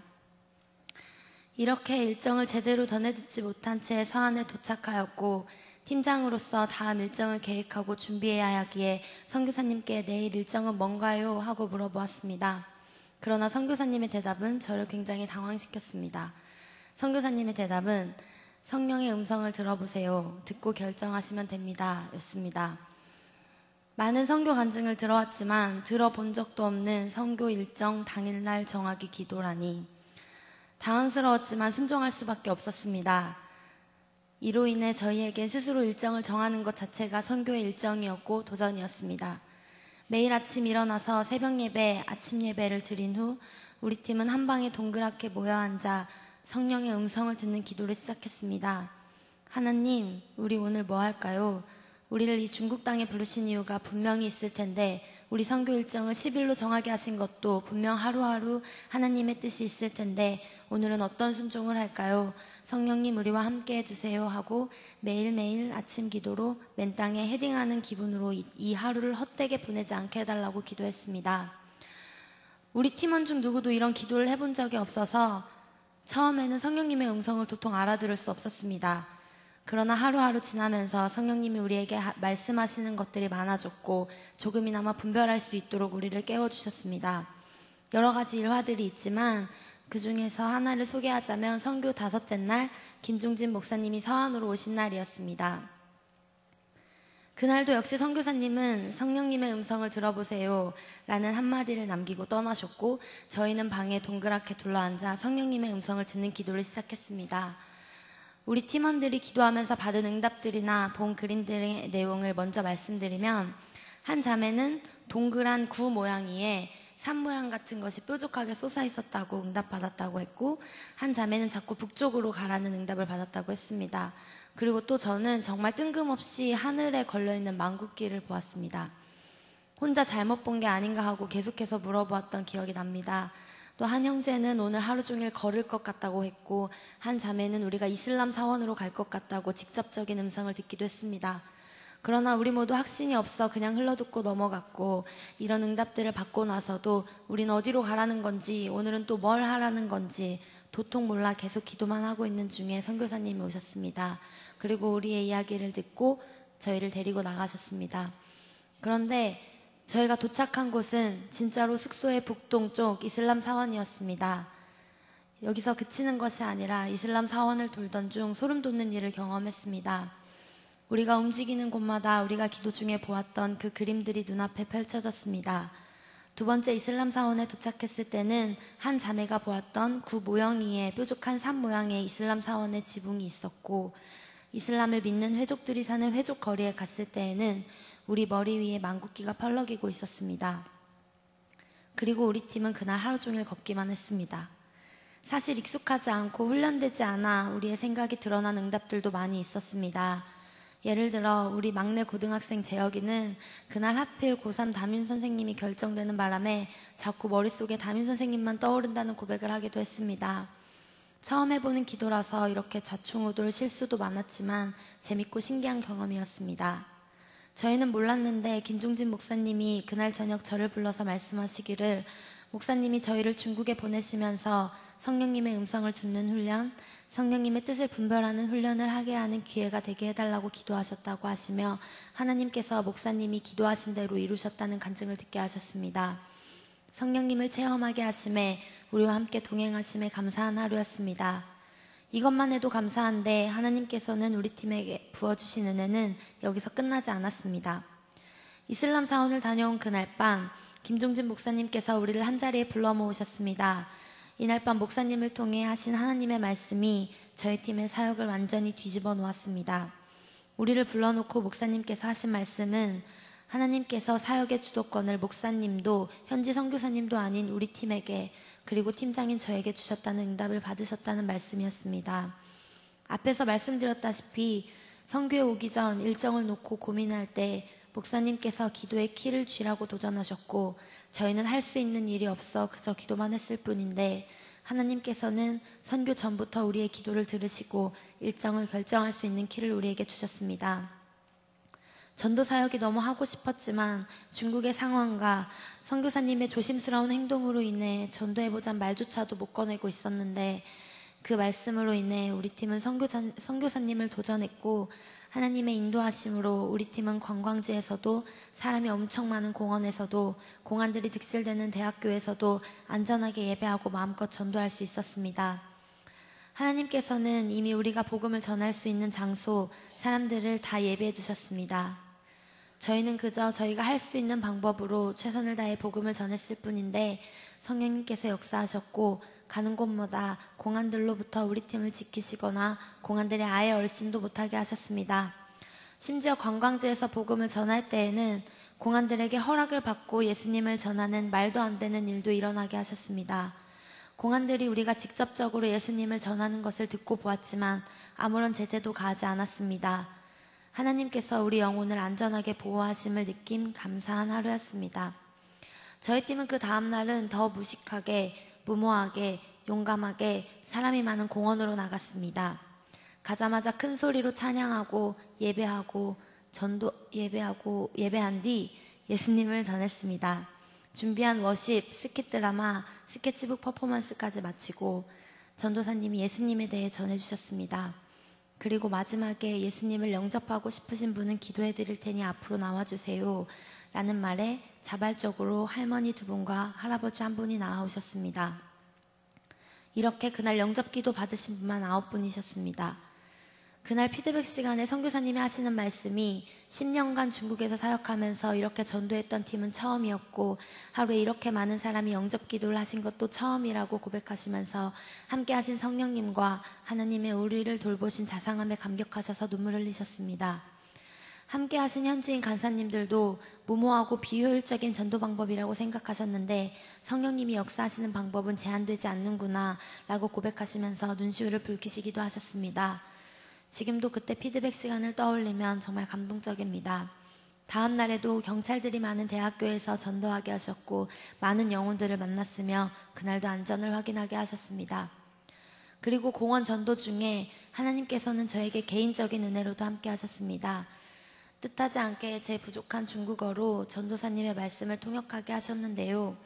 이렇게 일정을 제대로 전해듣지 못한 채 서안에 도착하였고 팀장으로서 다음 일정을 계획하고 준비해야 하기에 선교사님께 내일 일정은 뭔가요? 하고 물어보았습니다. 그러나 선교사님의 대답은 저를 굉장히 당황시켰습니다. 선교사님의 대답은 성령의 음성을 들어보세요. 듣고 결정하시면 됩니다. 였습니다. 많은 선교 간증을 들어왔지만 들어본 적도 없는 선교 일정 당일날 정하기 기도라니 당황스러웠지만 순종할 수밖에 없었습니다. 이로 인해 저희에겐 스스로 일정을 정하는 것 자체가 선교의 일정이었고 도전이었습니다. 매일 아침 일어나서 새벽 예배, 아침 예배를 드린 후 우리 팀은 한 방에 동그랗게 모여 앉아 성령의 음성을 듣는 기도를 시작했습니다. 하나님, 우리 오늘 뭐 할까요? 우리를 이 중국 땅에 부르신 이유가 분명히 있을 텐데 우리 선교 일정을 10일로 정하게 하신 것도 분명 하루하루 하나님의 뜻이 있을 텐데 오늘은 어떤 순종을 할까요? 성령님 우리와 함께 해주세요 하고 매일매일 아침 기도로 맨 땅에 헤딩하는 기분으로 이 하루를 헛되게 보내지 않게 해달라고 기도했습니다. 우리 팀원 중 누구도 이런 기도를 해본 적이 없어서 처음에는 성령님의 음성을 도통 알아들을 수 없었습니다. 그러나 하루하루 지나면서 성령님이 우리에게 말씀하시는 것들이 많아졌고 조금이나마 분별할 수 있도록 우리를 깨워주셨습니다. 여러 가지 일화들이 있지만 그 중에서 하나를 소개하자면 선교 5째 날 김종진 목사님이 서안으로 오신 날이었습니다. 그날도 역시 선교사님은 성령님의 음성을 들어보세요 라는 한마디를 남기고 떠나셨고, 저희는 방에 동그랗게 둘러앉아 성령님의 음성을 듣는 기도를 시작했습니다. 우리 팀원들이 기도하면서 받은 응답들이나 본 그림들의 내용을 먼저 말씀드리면, 한 자매는 동그란 구 모양이에 산 모양 같은 것이 뾰족하게 솟아 있었다고 응답받았다고 했고, 한 자매는 자꾸 북쪽으로 가라는 응답을 받았다고 했습니다. 그리고 또 저는 정말 뜬금없이 하늘에 걸려있는 망국기를 보았습니다. 혼자 잘못 본 게 아닌가 하고 계속해서 물어보았던 기억이 납니다. 또 한 형제는 오늘 하루 종일 걸을 것 같다고 했고, 한 자매는 우리가 이슬람 사원으로 갈 것 같다고 직접적인 음성을 듣기도 했습니다. 그러나 우리 모두 확신이 없어 그냥 흘러듣고 넘어갔고, 이런 응답들을 받고 나서도 우린 어디로 가라는 건지, 오늘은 또 뭘 하라는 건지 도통 몰라 계속 기도만 하고 있는 중에 선교사님이 오셨습니다. 그리고 우리의 이야기를 듣고 저희를 데리고 나가셨습니다. 그런데 저희가 도착한 곳은 진짜로 숙소의 북동쪽 이슬람 사원이었습니다. 여기서 그치는 것이 아니라 이슬람 사원을 돌던 중 소름 돋는 일을 경험했습니다. 우리가 움직이는 곳마다 우리가 기도 중에 보았던 그 그림들이 눈앞에 펼쳐졌습니다. 두 번째 이슬람 사원에 도착했을 때는 한 자매가 보았던 구 모형이에 뾰족한 산 모양의 이슬람 사원의 지붕이 있었고, 이슬람을 믿는 회족들이 사는 회족 거리에 갔을 때에는 우리 머리 위에 망국기가 펄럭이고 있었습니다. 그리고 우리 팀은 그날 하루 종일 걷기만 했습니다. 사실 익숙하지 않고 훈련되지 않아 우리의 생각이 드러난 응답들도 많이 있었습니다. 예를 들어 우리 막내 고등학생 재혁이는 그날 하필 고3 담임 선생님이 결정되는 바람에 자꾸 머릿속에 담임 선생님만 떠오른다는 고백을 하기도 했습니다. 처음 해보는 기도라서 이렇게 좌충우돌 실수도 많았지만 재밌고 신기한 경험이었습니다. 저희는 몰랐는데 김종진 목사님이 그날 저녁 저를 불러서 말씀하시기를, 목사님이 저희를 중국에 보내시면서 성령님의 음성을 듣는 훈련, 성령님의 뜻을 분별하는 훈련을 하게 하는 기회가 되게 해달라고 기도하셨다고 하시며, 하나님께서 목사님이 기도하신 대로 이루셨다는 간증을 듣게 하셨습니다. 성령님을 체험하게 하심에, 우리와 함께 동행하심에 감사한 하루였습니다. 이것만 해도 감사한데 하나님께서는 우리 팀에게 부어주신 은혜는 여기서 끝나지 않았습니다. 이슬람 사원을 다녀온 그날 밤, 김종진 목사님께서 우리를 한자리에 불러 모으셨습니다. 이날 밤 목사님을 통해 하신 하나님의 말씀이 저희 팀의 사역을 완전히 뒤집어 놓았습니다. 우리를 불러놓고 목사님께서 하신 말씀은, 하나님께서 사역의 주도권을 목사님도 현지 선교사님도 아닌 우리 팀에게, 그리고 팀장인 저에게 주셨다는 응답을 받으셨다는 말씀이었습니다. 앞에서 말씀드렸다시피 선교에 오기 전 일정을 놓고 고민할 때 목사님께서 기도의 키를 쥐라고 도전하셨고, 저희는 할 수 있는 일이 없어 그저 기도만 했을 뿐인데, 하나님께서는 선교 전부터 우리의 기도를 들으시고 일정을 결정할 수 있는 키를 우리에게 주셨습니다. 전도 사역이 너무 하고 싶었지만 중국의 상황과 선교사님의 조심스러운 행동으로 인해 전도해보자는 말조차도 못 꺼내고 있었는데, 그 말씀으로 인해 우리 팀은 선교사님을 도전했고, 하나님의 인도하심으로 우리 팀은 관광지에서도, 사람이 엄청 많은 공원에서도, 공안들이 득실되는 대학교에서도 안전하게 예배하고 마음껏 전도할 수 있었습니다. 하나님께서는 이미 우리가 복음을 전할 수 있는 장소, 사람들을 다 예배해 두셨습니다. 저희는 그저 저희가 할 수 있는 방법으로 최선을 다해 복음을 전했을 뿐인데, 성령님께서 역사하셨고 가는 곳마다 공안들로부터 우리 팀을 지키시거나 공안들이 아예 얼씬도 못하게 하셨습니다. 심지어 관광지에서 복음을 전할 때에는 공안들에게 허락을 받고 예수님을 전하는 말도 안 되는 일도 일어나게 하셨습니다. 공안들이 우리가 직접적으로 예수님을 전하는 것을 듣고 보았지만 아무런 제재도 가하지 않았습니다. 하나님께서 우리 영혼을 안전하게 보호하심을 느낀 감사한 하루였습니다. 저희 팀은 그 다음날은 더 무식하게, 무모하게, 용감하게 사람이 많은 공원으로 나갔습니다. 가자마자 큰 소리로 찬양하고 예배한 뒤 예수님을 전했습니다. 준비한 워십, 스킷 드라마, 스케치북 퍼포먼스까지 마치고 전도사님이 예수님에 대해 전해주셨습니다. 그리고 마지막에 예수님을 영접하고 싶으신 분은 기도해 드릴 테니 앞으로 나와주세요 라는 말에 자발적으로 할머니 2분과 할아버지 1분이 나아오셨습니다. 이렇게 그날 영접기도 받으신 분만 9분이셨습니다. 그날 피드백 시간에 선교사님이 하시는 말씀이 10년간 중국에서 사역하면서 이렇게 전도했던 팀은 처음이었고 하루에 이렇게 많은 사람이 영접 기도를 하신 것도 처음이라고 고백하시면서 함께 하신 성령님과 하나님의 우리를 돌보신 자상함에 감격하셔서 눈물을 흘리셨습니다. 함께 하신 현지인 간사님들도 무모하고 비효율적인 전도 방법이라고 생각하셨는데 성령님이 역사하시는 방법은 제한되지 않는구나 라고 고백하시면서 눈시울을 붉히시기도 하셨습니다. 지금도 그때 피드백 시간을 떠올리면 정말 감동적입니다. 다음 날에도 경찰들이 많은 대학교에서 전도하게 하셨고 많은 영혼들을 만났으며 그날도 안전을 확인하게 하셨습니다. 그리고 공원 전도 중에 하나님께서는 저에게 개인적인 은혜로도 함께 하셨습니다. 뜻하지 않게 제 부족한 중국어로 전도사님의 말씀을 통역하게 하셨는데요.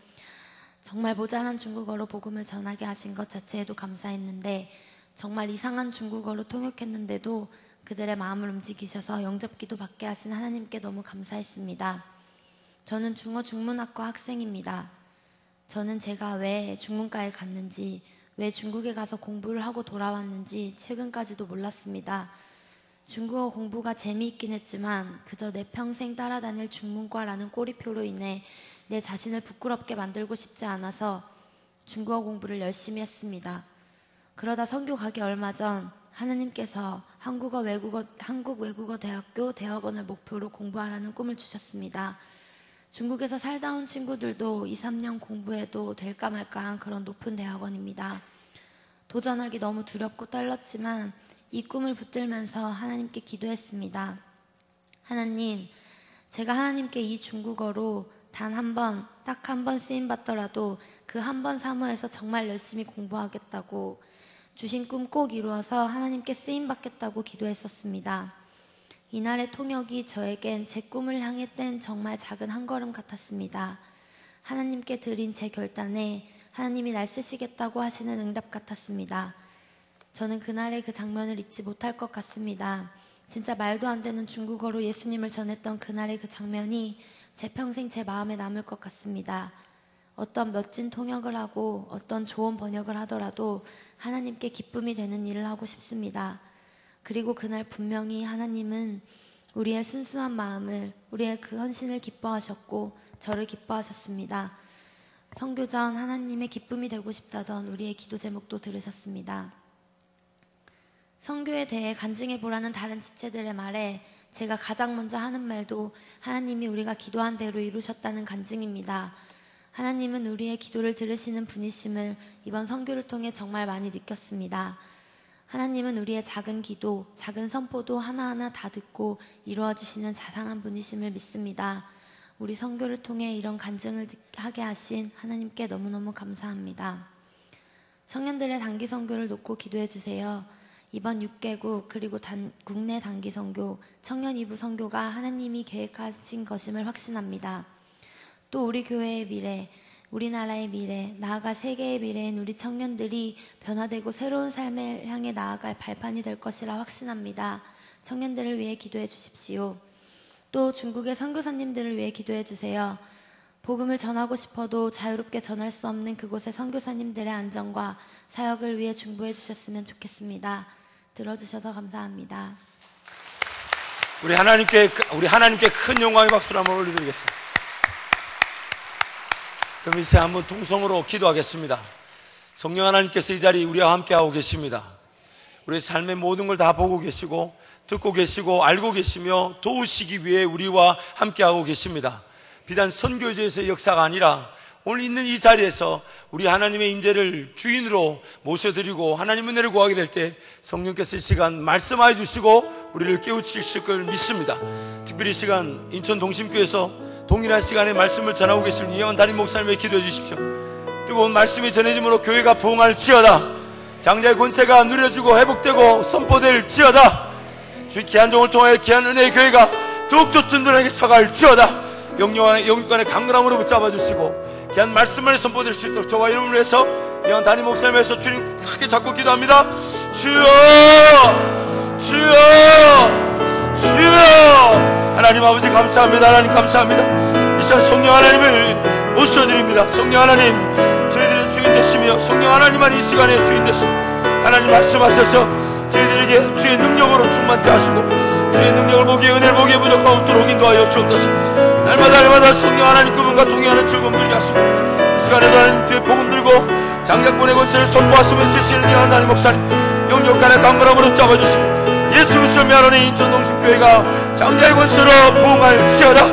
정말 모자란 중국어로 복음을 전하게 하신 것 자체에도 감사했는데 정말 이상한 중국어로 통역했는데도 그들의 마음을 움직이셔서 영접기도 받게 하신 하나님께 너무 감사했습니다. 저는 중어 중문학과 학생입니다. 저는 제가 왜 중문과에 갔는지, 왜 중국에 가서 공부를 하고 돌아왔는지 최근까지도 몰랐습니다. 중국어 공부가 재미있긴 했지만 그저 내 평생 따라다닐 중문과라는 꼬리표로 인해 내 자신을 부끄럽게 만들고 싶지 않아서 중국어 공부를 열심히 했습니다. 그러다 선교 가기 얼마 전 하나님께서 한국 외국어대학교 대학원을 목표로 공부하라는 꿈을 주셨습니다. 중국에서 살다 온 친구들도 2, 3년 공부해도 될까 말까한 그런 높은 대학원입니다. 도전하기 너무 두렵고 떨렸지만 이 꿈을 붙들면서 하나님께 기도했습니다. 하나님, 제가 하나님께 이 중국어로 단 한 번, 딱 한 번 쓰임받더라도 그 한 번 사모해서 정말 열심히 공부하겠다고 주신 꿈 꼭 이루어서 하나님께 쓰임받겠다고 기도했었습니다. 이날의 통역이 저에겐 제 꿈을 향해 뗀 정말 작은 한 걸음 같았습니다. 하나님께 드린 제 결단에 하나님이 날 쓰시겠다고 하시는 응답 같았습니다. 저는 그날의 그 장면을 잊지 못할 것 같습니다. 진짜 말도 안 되는 중국어로 예수님을 전했던 그날의 그 장면이 제 평생 제 마음에 남을 것 같습니다. 어떤 멋진 통역을 하고 어떤 좋은 번역을 하더라도 하나님께 기쁨이 되는 일을 하고 싶습니다. 그리고 그날 분명히 하나님은 우리의 순수한 마음을, 우리의 그 헌신을 기뻐하셨고 저를 기뻐하셨습니다. 선교 전 하나님의 기쁨이 되고 싶다던 우리의 기도 제목도 들으셨습니다. 선교에 대해 간증해보라는 다른 지체들의 말에 제가 가장 먼저 하는 말도 하나님이 우리가 기도한 대로 이루셨다는 간증입니다. 하나님은 우리의 기도를 들으시는 분이심을 이번 선교를 통해 정말 많이 느꼈습니다. 하나님은 우리의 작은 기도, 작은 선포도 하나하나 다 듣고 이루어 주시는 자상한 분이심을 믿습니다. 우리 선교를 통해 이런 간증을 하게 하신 하나님께 너무너무 감사합니다. 청년들의 단기 선교를 놓고 기도해 주세요. 이번 6개국 그리고 국내 단기 선교, 청년 2부 선교가 하나님이 계획하신 것임을 확신합니다. 또 우리 교회의 미래, 우리나라의 미래, 나아가 세계의 미래인 우리 청년들이 변화되고 새로운 삶을 향해 나아갈 발판이 될 것이라 확신합니다. 청년들을 위해 기도해 주십시오. 또 중국의 선교사님들을 위해 기도해 주세요. 복음을 전하고 싶어도 자유롭게 전할 수 없는 그곳의 선교사님들의 안전과 사역을 위해 중보해 주셨으면 좋겠습니다. 들어주셔서 감사합니다. 우리 하나님께 큰 영광의 박수를 한번 올려드리겠습니다. 그럼 이제 한번 통성으로 기도하겠습니다. 성령 하나님께서 이 자리에 우리와 함께하고 계십니다. 우리의 삶의 모든 걸 다 보고 계시고 듣고 계시고 알고 계시며 도우시기 위해 우리와 함께하고 계십니다. 비단 선교제에서의 역사가 아니라 오늘 있는 이 자리에서 우리 하나님의 임재를 주인으로 모셔드리고 하나님 은혜를 구하게 될 때 성령께서 이 시간 말씀하여 주시고 우리를 깨우치실 걸 믿습니다. 특별히 이 시간 인천 동심교회에서 동일한 시간에 말씀을 전하고 계실 이영환 담임 목사님의 기도해 주십시오. 뜨거운 말씀이 전해짐으로 교회가 부흥할지어다. 장자의 권세가 누려지고 회복되고 선포될지어다. 주의 귀한 종을 통하여 귀한 은혜의 교회가 더욱더 든든하게 서갈지어다. 영육간의 강건함으로 붙잡아 주시고 귀한 말씀을 선포될 수 있도록 저와 이름을 위해서 이영환 담임 목사님을 위해서 주님 크게 잡고 기도합니다. 주여, 주여, 주여. 하나님 아버지 감사합니다. 하나님 감사합니다. 이 시간 성령 하나님을 모셔드립니다. 성령 하나님, 저희들의 주인 되시며 성령 하나님만 이 시간에 주인 되시며 하나님 말씀하셔서 저희들에게 보이게 주의 능력으로 충만케 하시고 주의 능력을 보기에 은혜를 보기에 부족함 없도록 인도하여 주옵소서. 날마다 성령 하나님 그분과 동행하는 즐거움 누리게 하시고 이 시간에도 하나님 주의 복음 들고 장작권의 권세를 선포하시며 지시는 하나님 목사님 영역 간의 강건함으로 잡아주시고 예수 그리스도 미하노니 인천동심교회가 장자의 권세로 부흥할지어다.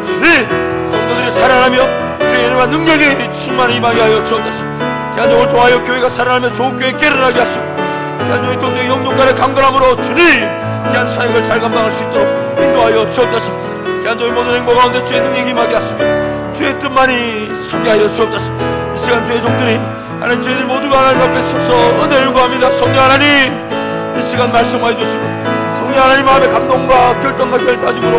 주님 성도들이 살아나며 주의 은혜와 능력이 충만히 임하게 하여 주옵소서. 기한종을 통하여 교회가 살아나며 좋은 교회 깨어나게 하시고 기한종의 동정의 영역 간의 강건함으로 주님 기한 사역을 잘 감당할 수 있도록 인도하여 주옵소서. 기한종의 모든 행보 가운데 주의 능력이 임하게 하시며 주의 뜻만이 서게 하여 주옵소서. 이 시간 주의 종들이 하나님 저희들 모두가 하나님 앞에 서서 은혜를 구합니다. 성령 하나님 이 시간 말씀하여 주시고 성령 하나님 마음의 감동과 결단과 결단짐으로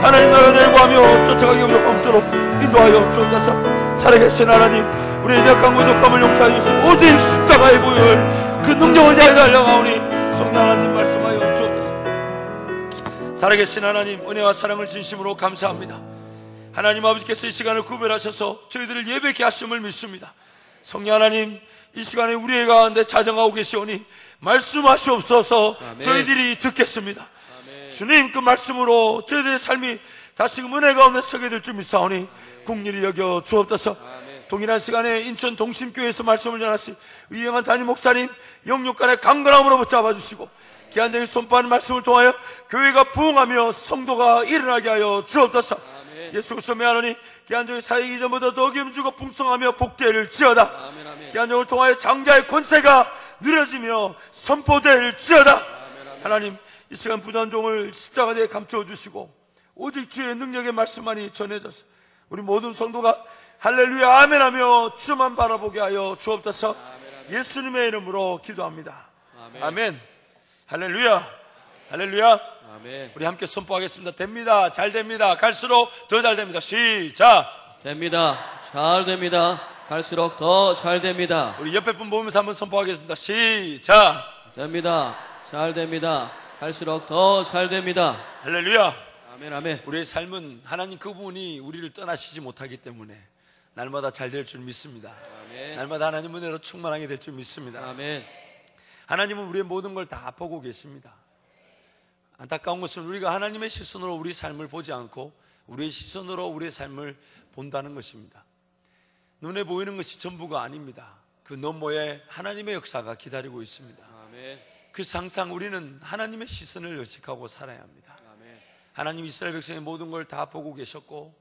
하나님 나라를 내구하며 쫓아가기 없도록 인도하여 주옵소서. 살아계신 하나님 우리의 약한 부족함을 용서하여 주시고 오직 십자가의 보혈 그 능력을 잘 달려가오니 성령 하나님 말씀하여 주옵소서. 살아계신 하나님 은혜와 사랑을 진심으로 감사합니다. 하나님 아버지께서 이 시간을 구별하셔서 저희들을 예배케 하심을 믿습니다. 성령 하나님 이 시간에 우리의 가운데 자정하고 계시오니 말씀하시옵소서. 아멘. 저희들이 듣겠습니다. 아멘. 주님 그 말씀으로 저희들의 삶이 다시금 은혜 가운데 서게 될 줄 믿사오니 국리를 여겨 주옵소서. 아멘. 동일한 시간에 인천 동심교회에서 말씀을 전하신 유영한 담임 목사님 영육간의 강건함으로 붙잡아 주시고 기한적인 손빠른 말씀을 통하여 교회가 부흥하며 성도가 일어나게 하여 주옵소서. 예수 그리스도 미하노니 기한종의 사역 이전보다 더 기름주고 풍성하며 복될 지어다. 기한종을 통하여 장자의 권세가 느려지며 선포될 지어다. 하나님 이 시간 부단 종을 십자가에 감추어 주시고 오직 주의 능력의 말씀만이 전해져서 우리 모든 성도가 할렐루야 아멘하며 주만 바라보게 하여 주옵소서. 예수님의 이름으로 기도합니다. 아멘. 할렐루야 할렐루야. 아멘. 우리 함께 선포하겠습니다. 됩니다. 잘 됩니다. 갈수록 더 잘 됩니다. 시작. 됩니다. 잘 됩니다. 갈수록 더 잘 됩니다. 우리 옆에 분 보면서 한번 선포하겠습니다. 시작. 됩니다. 잘 됩니다. 갈수록 더 잘 됩니다. 할렐루야. 아멘. 아멘. 우리의 삶은 하나님 그분이 우리를 떠나시지 못하기 때문에 날마다 잘 될 줄 믿습니다. 아멘. 날마다 하나님 은혜로 충만하게 될 줄 믿습니다. 아멘. 하나님은 우리의 모든 걸 다 보고 계십니다. 안타까운 것은 우리가 하나님의 시선으로 우리 삶을 보지 않고 우리의 시선으로 우리의 삶을 본다는 것입니다. 눈에 보이는 것이 전부가 아닙니다. 그 너머에 하나님의 역사가 기다리고 있습니다. 아멘. 그래서 항상 우리는 하나님의 시선을 의식하고 살아야 합니다. 아멘. 하나님 이스라엘 백성의 모든 걸 다 보고 계셨고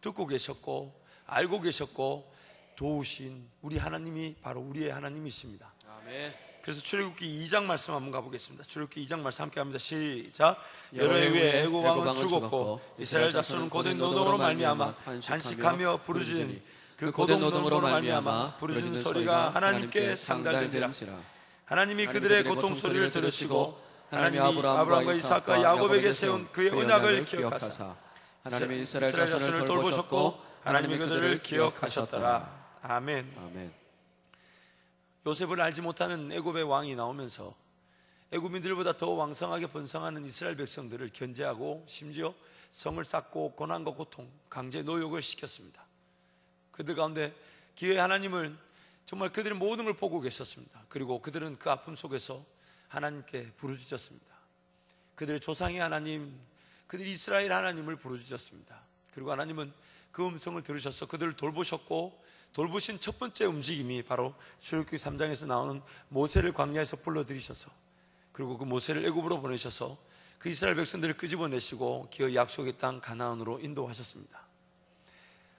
듣고 계셨고 알고 계셨고 도우신 우리 하나님이 바로 우리의 하나님이십니다. 아멘. 그래서 출애굽기 2장 말씀 한번 가보겠습니다. 출애굽기 2장 말씀 함께 합니다. 시작. 여러 해 후에 애굽 왕은 죽었고 이스라엘 자손은 고된 노동으로 말미암아 한식하며 부르짖으니 그 고된 노동으로 말미암아 부르짖는 소리가 하나님께 상달되니라. 하나님이 그들의 고통 소리를 들으시고 하나님이 아브라함과 이삭과 야곱에게 세운 그의 언약을 기억하사 하나님이 이스라엘 자손을 돌보셨고 하나님이 그들을 기억하셨더라. 아멘. 아멘. 요셉을 알지 못하는 애굽의 왕이 나오면서 애굽인들보다 더 왕성하게 번성하는 이스라엘 백성들을 견제하고 심지어 성을 쌓고 고난과 고통, 강제 노역을 시켰습니다. 그들 가운데 기회 하나님은 정말 그들의 모든 걸 보고 계셨습니다. 그리고 그들은 그 아픔 속에서 하나님께 부르짖었습니다. 그들의 조상의 하나님, 그들 이스라엘 하나님을 부르짖었습니다. 그리고 하나님은 그 음성을 들으셔서 그들을 돌보셨고 돌보신 첫 번째 움직임이 바로 출애굽기 3장에서 나오는 모세를 광야에서 불러들이셔서 그리고 그 모세를 애굽으로 보내셔서 그 이스라엘 백성들을 끄집어내시고 기어이 약속의 땅 가나안으로 인도하셨습니다.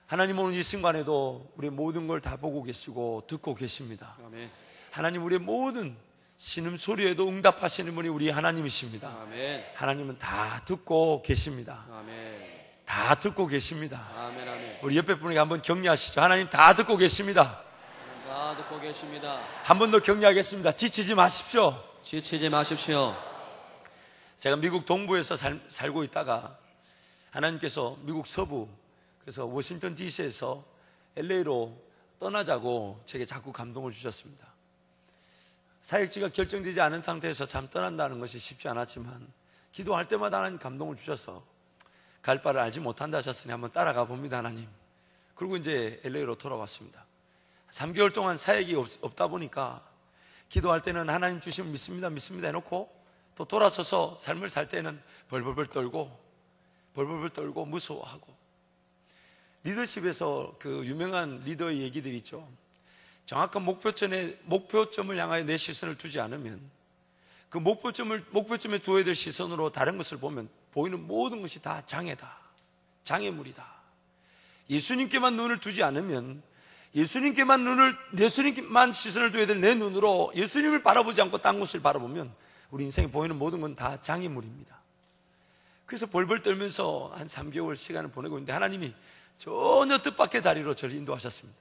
하나님 오늘 이 순간에도 우리의 모든 걸 다 보고 계시고 듣고 계십니다. 아멘. 하나님 우리의 모든 신음소리에도 응답하시는 분이 우리 하나님이십니다. 아멘. 하나님은 다 듣고 계십니다. 아멘. 다 듣고 계십니다. 아멘, 아멘. 우리 옆에 분에게 한번 격려하시죠. 하나님 다 듣고 계십니다. 다 듣고 계십니다. 한 번 더 격려하겠습니다. 지치지 마십시오. 지치지 마십시오. 제가 미국 동부에서 살고 있다가 하나님께서 미국 서부 그래서 워싱턴 DC에서 LA로 떠나자고 제게 자꾸 감동을 주셨습니다. 사역지가 결정되지 않은 상태에서 참 떠난다는 것이 쉽지 않았지만 기도할 때마다 하나님 감동을 주셔서 갈 바를 알지 못한다 하셨으니 한번 따라가 봅니다. 하나님. 그리고 이제 LA로 돌아왔습니다. 3개월 동안 사역이 없다 보니까 기도할 때는 하나님 주시면 믿습니다 해놓고 또 돌아서서 삶을 살 때는 벌벌벌 떨고 무서워하고. 리더십에서 그 유명한 리더의 얘기들 있죠. 정확한 목표점을 향하여 내 시선을 두지 않으면 그 목표점에 두어야 될 시선으로 다른 것을 보면 보이는 모든 것이 다 장애다, 장애물이다. 예수님께만 눈을 두지 않으면 예수님께만 시선을 둬야 될 내 눈으로 예수님을 바라보지 않고 딴 곳을 바라보면 우리 인생에 보이는 모든 건 다 장애물입니다. 그래서 벌벌 떨면서 한 3개월 시간을 보내고 있는데 하나님이 전혀 뜻밖의 자리로 저를 인도하셨습니다.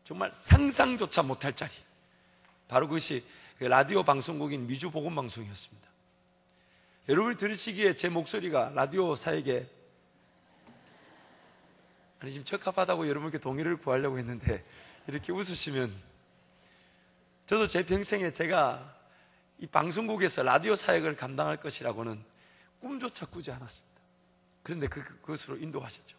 정말 상상조차 못할 자리. 바로 그것이 라디오 방송국인 미주 복음 방송이었습니다. 여러분이 들으시기에 제 목소리가 라디오 사에게 지금 적합하다고 여러분께 동의를 구하려고 했는데 이렇게 웃으시면, 저도 제 평생에 제가 이 방송국에서 라디오 사역을 감당할 것이라고는 꿈조차 꾸지 않았습니다. 그런데 그것으로 인도하셨죠.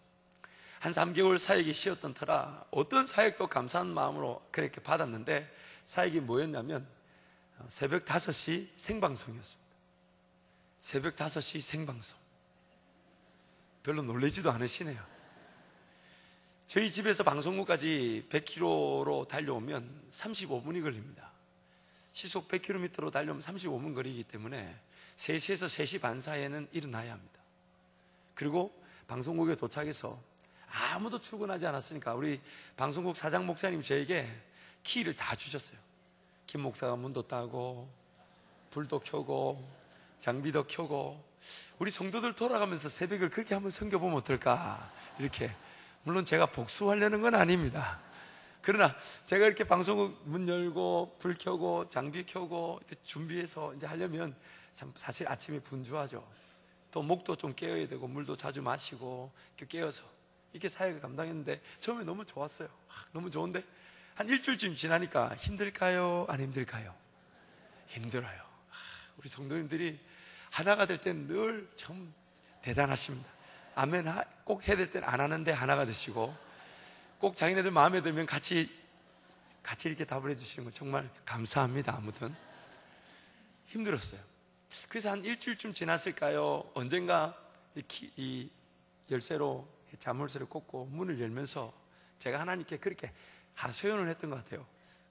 한 3개월 사역이 쉬었던 터라 어떤 사역도 감사한 마음으로 그렇게 받았는데, 사역이 뭐였냐면 새벽 5시 생방송이었습니다. 새벽 5시 생방송. 별로 놀라지도 않으시네요. 저희 집에서 방송국까지 100km로 달려오면 35분이 걸립니다. 시속 100km로 달려오면 35분 거리이기 때문에 3시에서 3시 반 사이에는 일어나야 합니다. 그리고 방송국에 도착해서 아무도 출근하지 않았으니까 우리 방송국 사장 목사님 저에게 키를 다 주셨어요. 김 목사가 문도 따고 불도 켜고 장비도 켜고, 우리 성도들 돌아가면서 새벽을 그렇게 한번 섬겨보면 어떨까, 이렇게. 물론 제가 복수하려는 건 아닙니다. 그러나 제가 이렇게 방송국 문 열고 불 켜고 장비 켜고 준비해서 이제 하려면 참 사실 아침에 분주하죠. 또 목도 좀 깨어야 되고 물도 자주 마시고 이렇게 깨어서 이렇게 사역을 감당했는데 처음에 너무 좋았어요. 너무 좋은데 한 일주일쯤 지나니까 힘들까요? 안 힘들까요? 힘들어요. 우리 성도님들이 하나가 될 때는 늘 참 대단하십니다. 아멘 꼭 해야 될 때는 안 하는데 하나가 되시고, 꼭 자기네들 마음에 들면 같이 이렇게 답을 해주시는 거 정말 감사합니다. 아무튼 힘들었어요. 그래서 한 일주일쯤 지났을까요? 언젠가 이 열쇠로 자물쇠를 꽂고 문을 열면서 제가 하나님께 그렇게 하소연을 했던 것 같아요.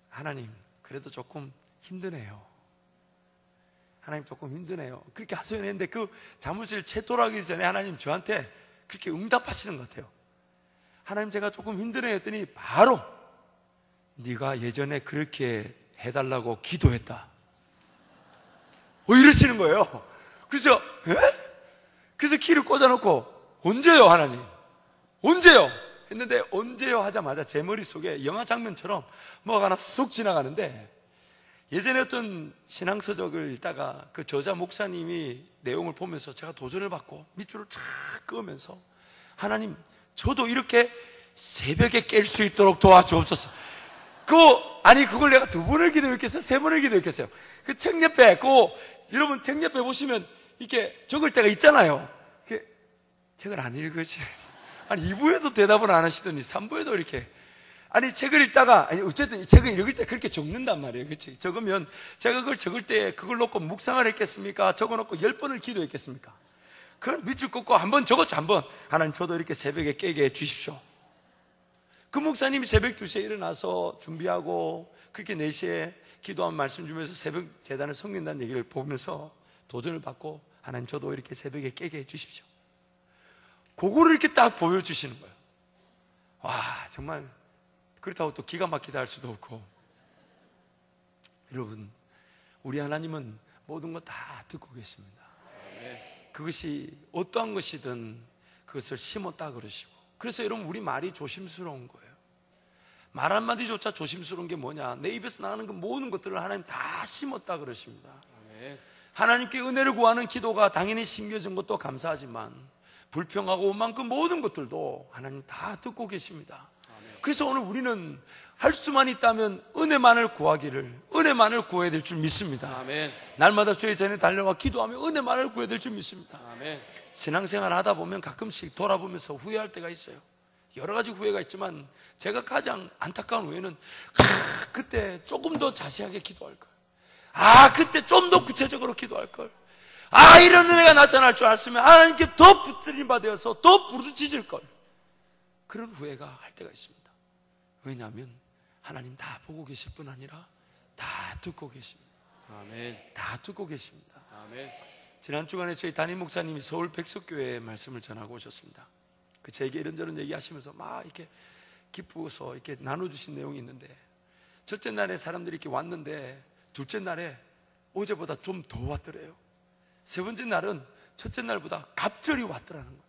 하나님, 그래도 조금 힘드네요. 하나님, 조금 힘드네요. 그렇게 하소연했는데 그 자물쇠를 채 돌아가기 전에 하나님 저한테 그렇게 응답하시는 것 같아요. 하나님, 제가 조금 힘드네요 했더니 바로 네가 예전에 그렇게 해달라고 기도했다, 이러시는 거예요. 그래서 그래서 키를 꽂아놓고 언제요 하나님? 언제요? 했는데 언제요 하자마자 제 머릿속에 영화 장면처럼 뭐가 하나 쑥 지나가는데, 예전에 어떤 신앙서적을 읽다가 그 저자 목사님이 내용을 보면서 제가 도전을 받고 밑줄을 쫙 그으면서, 하나님, 저도 이렇게 새벽에 깰 수 있도록 도와주옵소서. 그걸 내가 2번을 기도했겠어요? 3번을 기도했겠어요? 그 책 옆에, 여러분 책 옆에 보시면 이렇게 적을 때가 있잖아요. 책을 안 읽으시네. 2부에도 대답을 안 하시더니 3부에도 이렇게. 책을 읽다가, 어쨌든 이 책을 읽을 때 그렇게 적는단 말이에요. 그렇지? 적으면 제가 그걸 적을 때 그걸 놓고 묵상을 했겠습니까? 적어 놓고 10번을 기도했겠습니까? 그럼 밑줄 긋고 한번 적었죠, 한번. 하나님, 저도 이렇게 새벽에 깨게 해 주십시오. 그 목사님이 새벽 2시에 일어나서 준비하고 그렇게 4시에 기도한 말씀 주면서 새벽 재단을 섬긴다는 얘기를 보면서 도전을 받고, 하나님, 저도 이렇게 새벽에 깨게 해 주십시오. 그거를 이렇게 딱 보여주시는 거예요. 와, 정말 그렇다고 또 기가 막히다 할 수도 없고. 여러분, 우리 하나님은 모든 거 다 듣고 계십니다. 그것이 어떠한 것이든 그것을 심었다 그러시고. 그래서 여러분, 우리 말이 조심스러운 거예요. 말 한마디조차 조심스러운 게 뭐냐? 내 입에서 나가는 그 모든 것들을 하나님 다 심었다 그러십니다. 하나님께 은혜를 구하는 기도가 당연히 심겨진 것도 감사하지만 불평하고 온 그 모든 것들도 하나님 다 듣고 계십니다. 그래서 오늘 우리는 할 수만 있다면 은혜만을 구하기를, 은혜만을 구해야 될 줄 믿습니다. 아멘. 날마다 주의 전에 달려가 기도하며 은혜만을 구해야 될 줄 믿습니다. 아멘. 신앙생활 하다 보면 가끔씩 돌아보면서 후회할 때가 있어요. 여러 가지 후회가 있지만 제가 가장 안타까운 후회는 그때 조금 더 자세하게 기도할 걸, 그때 좀 더 구체적으로 기도할 걸, 이런 은혜가 나타날 줄 알았으면 하나님께 더 붙들림 받아서 더 부르짖을 걸. 그런 후회가 할 때가 있습니다. 왜냐하면 하나님 다 보고 계실 뿐 아니라 다 듣고 계십니다. 아멘. 다 듣고 계십니다. 아멘. 지난 주간에 저희 담임 목사님이 서울 백석교회에 말씀을 전하고 오셨습니다. 저에게 이런저런 얘기하시면서 막 이렇게 기쁘어서 이렇게 나눠주신 내용이 있는데, 첫째 날에 사람들이 이렇게 왔는데 둘째 날에 어제보다 좀 더 왔더래요. 세 번째 날은 첫째 날보다 갑절이 왔더라는 거예요.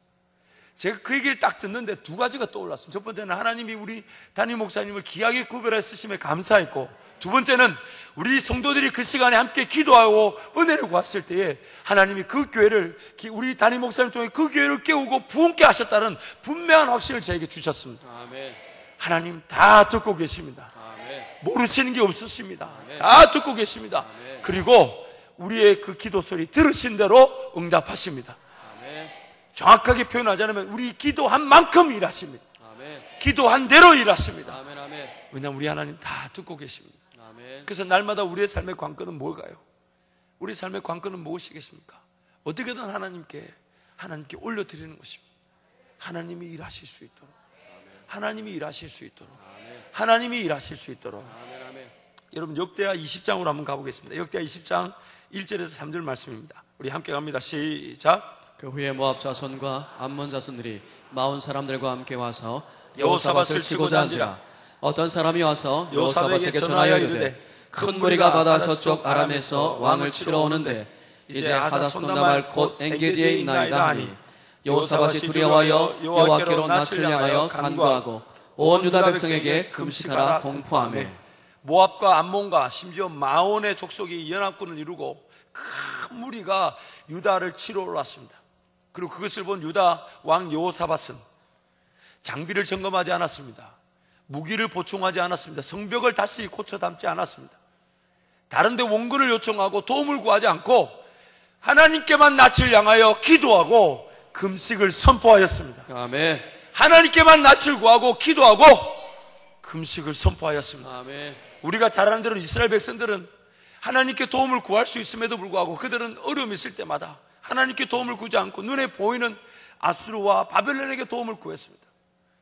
제가 그 얘기를 딱 듣는데 두 가지가 떠올랐습니다. 첫 번째는 하나님이 우리 담임 목사님을 귀하게 구별해 쓰심에 감사했고, 두 번째는 우리 성도들이 그 시간에 함께 기도하고 은혜를 구했을 때에 하나님이 그 교회를, 우리 담임 목사님 통해 그 교회를 깨우고 부흥케 하셨다는 분명한 확신을 저에게 주셨습니다. 아멘. 하나님 다 듣고 계십니다. 아멘. 모르시는 게 없으십니다. 아멘. 다 듣고 계십니다. 아멘. 그리고 우리의 그 기도 소리 들으신 대로 응답하십니다. 아멘. 정확하게 표현하자면 우리 기도한 만큼 일하십니다. 아멘. 기도한 대로 일하십니다. 아멘. 아멘. 왜냐하면 우리 하나님 다 듣고 계십니다. 아멘. 그래서 날마다 우리의 삶의 관건은 뭘까요? 우리 삶의 관건은 무엇이겠습니까? 어떻게든 하나님께 올려드리는 것입니다. 하나님이 일하실 수 있도록, 하나님이 일하실 수 있도록, 하나님이 일하실 수 있도록. 아멘. 아멘. 여러분, 역대하 20장으로 한번 가보겠습니다. 역대하 20장 1절에서 3절 말씀입니다. 우리 함께 갑니다. 시작. 그 후에 모압 자손과 암몬 자손들이 마온 사람들과 함께 와서 여호사밧을 치고자 한지라. 어떤 사람이 와서 여호사밧에게 여호사밧에게 전하여 전하여 이르되 큰 무리가 바다 저쪽 아람에서 왕을 치러 오는데 이제 하사손다말 곧 엔게디에 있나이다 하니, 여호사밧이 두려워하여 여호와께로 낯을 향하여 간구하고 온 유다 백성에게 금식하라 공포하며. 모압과 암몬과 심지어 마온의 족속이 연합군을 이루고 큰 무리가 유다를 치러 올랐습니다. 그리고 그것을 본 유다 왕 여호사밧은 장비를 점검하지 않았습니다. 무기를 보충하지 않았습니다. 성벽을 다시 고쳐 담지 않았습니다. 다른 데 원군을 요청하고 도움을 구하지 않고 하나님께만 낯을 향하여 기도하고 금식을 선포하였습니다. 아멘. 하나님께만 낯을 구하고 기도하고 금식을 선포하였습니다. 아멘. 우리가 잘 아는 대로 이스라엘 백성들은 하나님께 도움을 구할 수 있음에도 불구하고 그들은 어려움이 있을 때마다 하나님께 도움을 구하지 않고 눈에 보이는 아수르와 바벨론에게 도움을 구했습니다.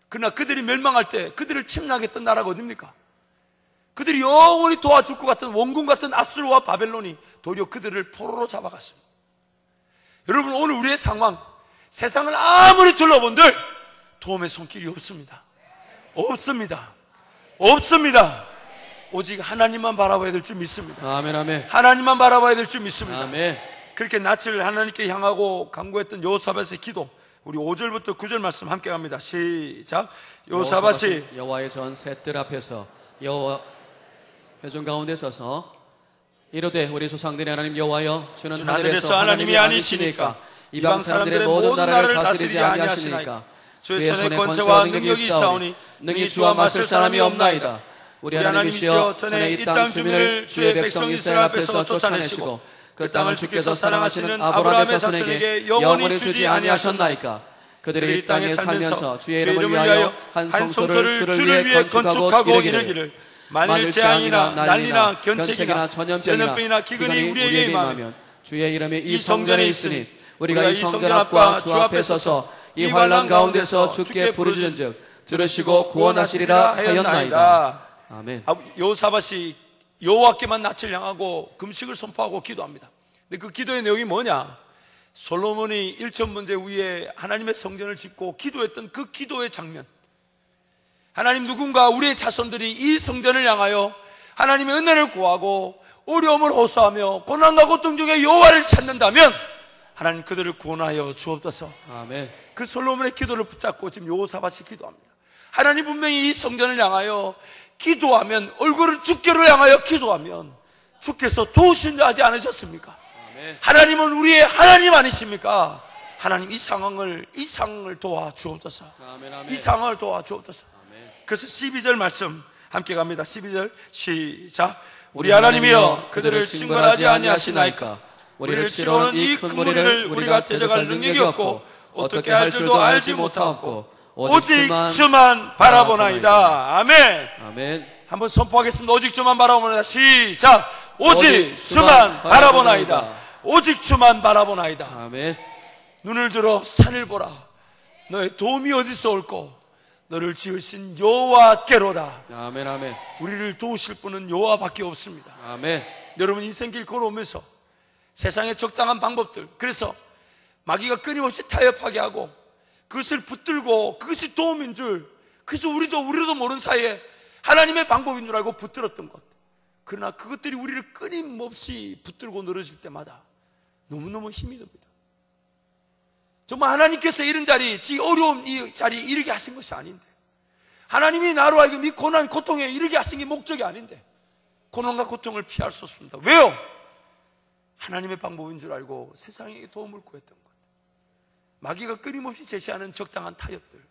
그러나 그들이 멸망할 때 그들을 침략했던 나라가 어딥니까? 그들이 영원히 도와줄 것 같은 원군 같은 아수르와 바벨론이 도리어 그들을 포로로 잡아갔습니다. 여러분, 오늘 우리의 상황, 세상을 아무리 둘러본들 도움의 손길이 없습니다. 없습니다. 없습니다. 오직 하나님만 바라봐야 될 줄 믿습니다. 아멘. 아멘. 하나님만 바라봐야 될 줄 믿습니다. 아멘. 그렇게 낯을 하나님께 향하고 간구했던 여호사밧의 기도, 우리 5절부터 9절 말씀 함께 갑니다. 시작. 여호사밧이 여호와의 전 셋들 앞에서 여호와 회중 가운데 서서 이르되, 우리 조상들의 하나님 여호와여, 주는 하늘에서 하나님이 아니시니까 이방 사람들의 모든 나라를 다스리지 아니하시니까 주의 손에 권세와 능력이 있사오니 능히 주와 맞설 사람이 없나이다. 우리 하나님이시여, 전에 이 땅 주민을 주의 백성 이스라엘 앞에서 쫓아내시고 그 땅을 주께서 사랑하시는 아브라함의 자손에게 영원히 주지 아니하셨나이까. 그들이 이 땅에 살면서 주의 이름을 위하여 한 성소를 주를 위해 건축하고 이르기를, 만일 재앙이나 난리나 견책이나 전염병이나 기근이 우리에게 임하면 주의 이름이 이 성전에 있으니 우리가 이 성전 앞과 주 앞에 서서 이 환난 가운데서 주께 부르짖은즉 들으시고 구원하시리라 하였나이다. 아멘. 여호사밧이 여호와께만 낯을 향하고 금식을 선포하고 기도합니다. 근데 그 기도의 내용이 뭐냐? 솔로몬이 1,000번째 위에 하나님의 성전을 짓고 기도했던 그 기도의 장면. 하나님, 누군가 우리의 자손들이 이 성전을 향하여 하나님의 은혜를 구하고 어려움을 호소하며 고난과 고통 중에 여호와를 찾는다면 하나님 그들을 구원하여 주옵소서. 아멘. 그 솔로몬의 기도를 붙잡고 지금 여호사밧이 기도합니다. 하나님, 분명히 이 성전을 향하여 기도하면, 얼굴을 주께로 향하여 기도하면 주께서 도우신다 하지 않으셨습니까? 아멘. 하나님은 우리의 하나님 아니십니까? 하나님, 이 상황을 도와주옵소서. 아멘. 아멘. 이 상황을 도와주옵소서. 아멘. 그래서 12절 말씀 함께 갑니다. 12절 시작. 우리 하나님이여, 그들을 징벌하지 아니하시나이까. 우리를 치러오는 이 큰 무리를 우리가 대적할 능력이 없고 어떻게 할 줄도 알지 못하옵고 오직 주만 바라보나이다. 아멘. 아멘. 한번 선포하겠습니다. 오직 주만 바라보나이다. 시작. 오직 주만 바라보나이다. 오직 주만 바라보나이다. 아멘. 눈을 들어 산을 보라. 너의 도움이 어디서 올꼬? 너를 지으신 여호와께로다. 아멘. 아멘. 우리를 도우실 분은 여호와밖에 없습니다. 아멘. 여러분 인생길 걸어오면서 세상의 적당한 방법들, 그래서 마귀가 끊임없이 타협하게 하고 그것을 붙들고 그것이 도움인 줄, 그래서 우리도 모르는 사이에 하나님의 방법인 줄 알고 붙들었던 것, 그러나 그것들이 우리를 끊임없이 붙들고 늘어질 때마다 너무너무 힘이 듭니다. 정말 하나님께서 이런 자리, 어려운 이 자리에 이르게 하신 것이 아닌데, 하나님이 나로 하여금 이 고난, 고통에 이르게 하신 게 목적이 아닌데 고난과 고통을 피할 수 없습니다. 왜요? 하나님의 방법인 줄 알고 세상에게 도움을 구했던 것, 마귀가 끊임없이 제시하는 적당한 타협들,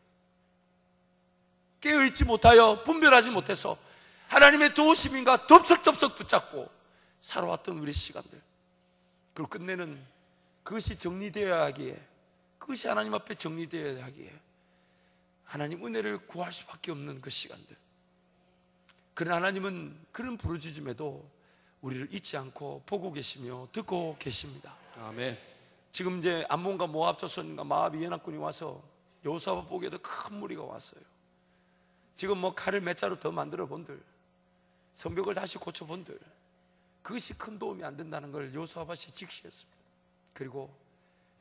깨어있지 못하여 분별하지 못해서 하나님의 도우심인가 덥석덥석 붙잡고 살아왔던 우리 시간들, 그리고 끝내는 그것이 정리되어야 하기에, 그것이 하나님 앞에 정리되어야 하기에 하나님 은혜를 구할 수밖에 없는 그 시간들. 그러나 하나님은 그런 부르짖음에도 우리를 잊지 않고 보고 계시며 듣고 계십니다. 아멘. 지금 이제 암몬과 모압 조선과 마압이 연합군이 와서 여호수아밧 보기에도 큰 무리가 왔어요. 지금 뭐 칼을 몇 자루 더 만들어 본들, 성벽을 다시 고쳐 본들, 그것이 큰 도움이 안 된다는 걸 여호수아밧이 직시했습니다. 그리고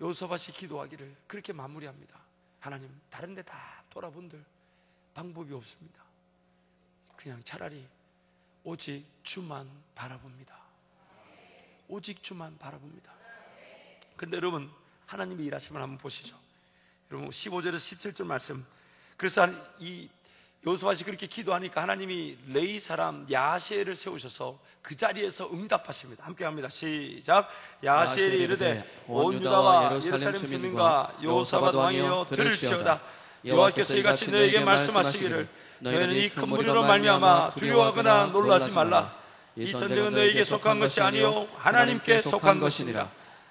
여호수아밧이 기도하기를 그렇게 마무리합니다. 하나님, 다른 데 다 돌아본들 방법이 없습니다. 그냥 차라리 오직 주만 바라봅니다. 오직 주만 바라봅니다. 근데 여러분, 하나님의 일하심을 한번 보시죠. 여러분 15절에서 17절 말씀. 그래서 이 여호수아가 그렇게 기도하니까 하나님이 레위 사람 야하시엘을 세우셔서 그 자리에서 응답하십니다. 함께 합니다. 시작. 야하시엘이 이르되 온 유다와 예루살렘 주민과 여호사밧 왕이여 들을지어다. 여호와께서 이같이 너에게 말씀하시기를 너희는 이 큰 무리로 말미암아 두려워하거나 놀라지 말라. 이 전쟁은 너에게 속한 것이 아니요 하나님께 속한 것이니라.